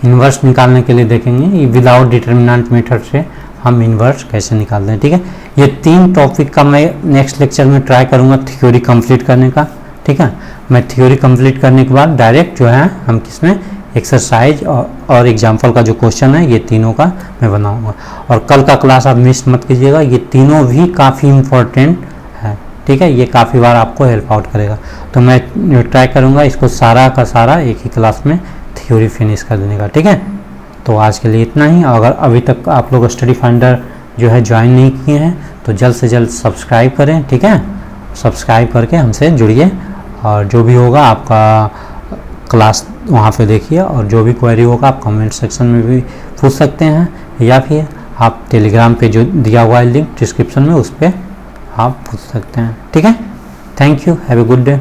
इन्वर्स निकालने के लिए देखेंगे विदाउट डिटर्मिनेंट मेथड से हम इन्वर्स कैसे निकालते हैं, ठीक है। ये 3 टॉपिक का मैं नेक्स्ट लेक्चर में ट्राई करूँगा थ्योरी कंप्लीट करने का, ठीक है। मैं थ्योरी कंप्लीट करने के बाद डायरेक्ट जो है हम किसमें एक्सरसाइज और एग्जाम्पल का जो क्वेश्चन है ये तीनों का मैं बनाऊंगा। और कल का क्लास आप मिस मत कीजिएगा, ये तीनों भी काफ़ी इम्पोर्टेंट है, ठीक है। ये काफ़ी बार आपको हेल्प आउट करेगा, तो मैं ट्राई करूँगा इसको सारा का सारा एक ही क्लास में थ्योरी फिनिश कर देने का, ठीक है। तो आज के लिए इतना ही। अगर अभी तक आप लोग स्टडी फाइंडर जो है ज्वाइन नहीं किए हैं तो जल्द से जल्द सब्सक्राइब करें, ठीक है। सब्सक्राइब करके हमसे जुड़िए और जो भी होगा आपका क्लास वहाँ पे देखिए, और जो भी क्वेरी होगा आप कमेंट सेक्शन में भी पूछ सकते हैं, या फिर आप टेलीग्राम पे जो दिया हुआ है लिंक डिस्क्रिप्शन में उस पर आप पूछ सकते हैं, ठीक है। Thank you, have a good day.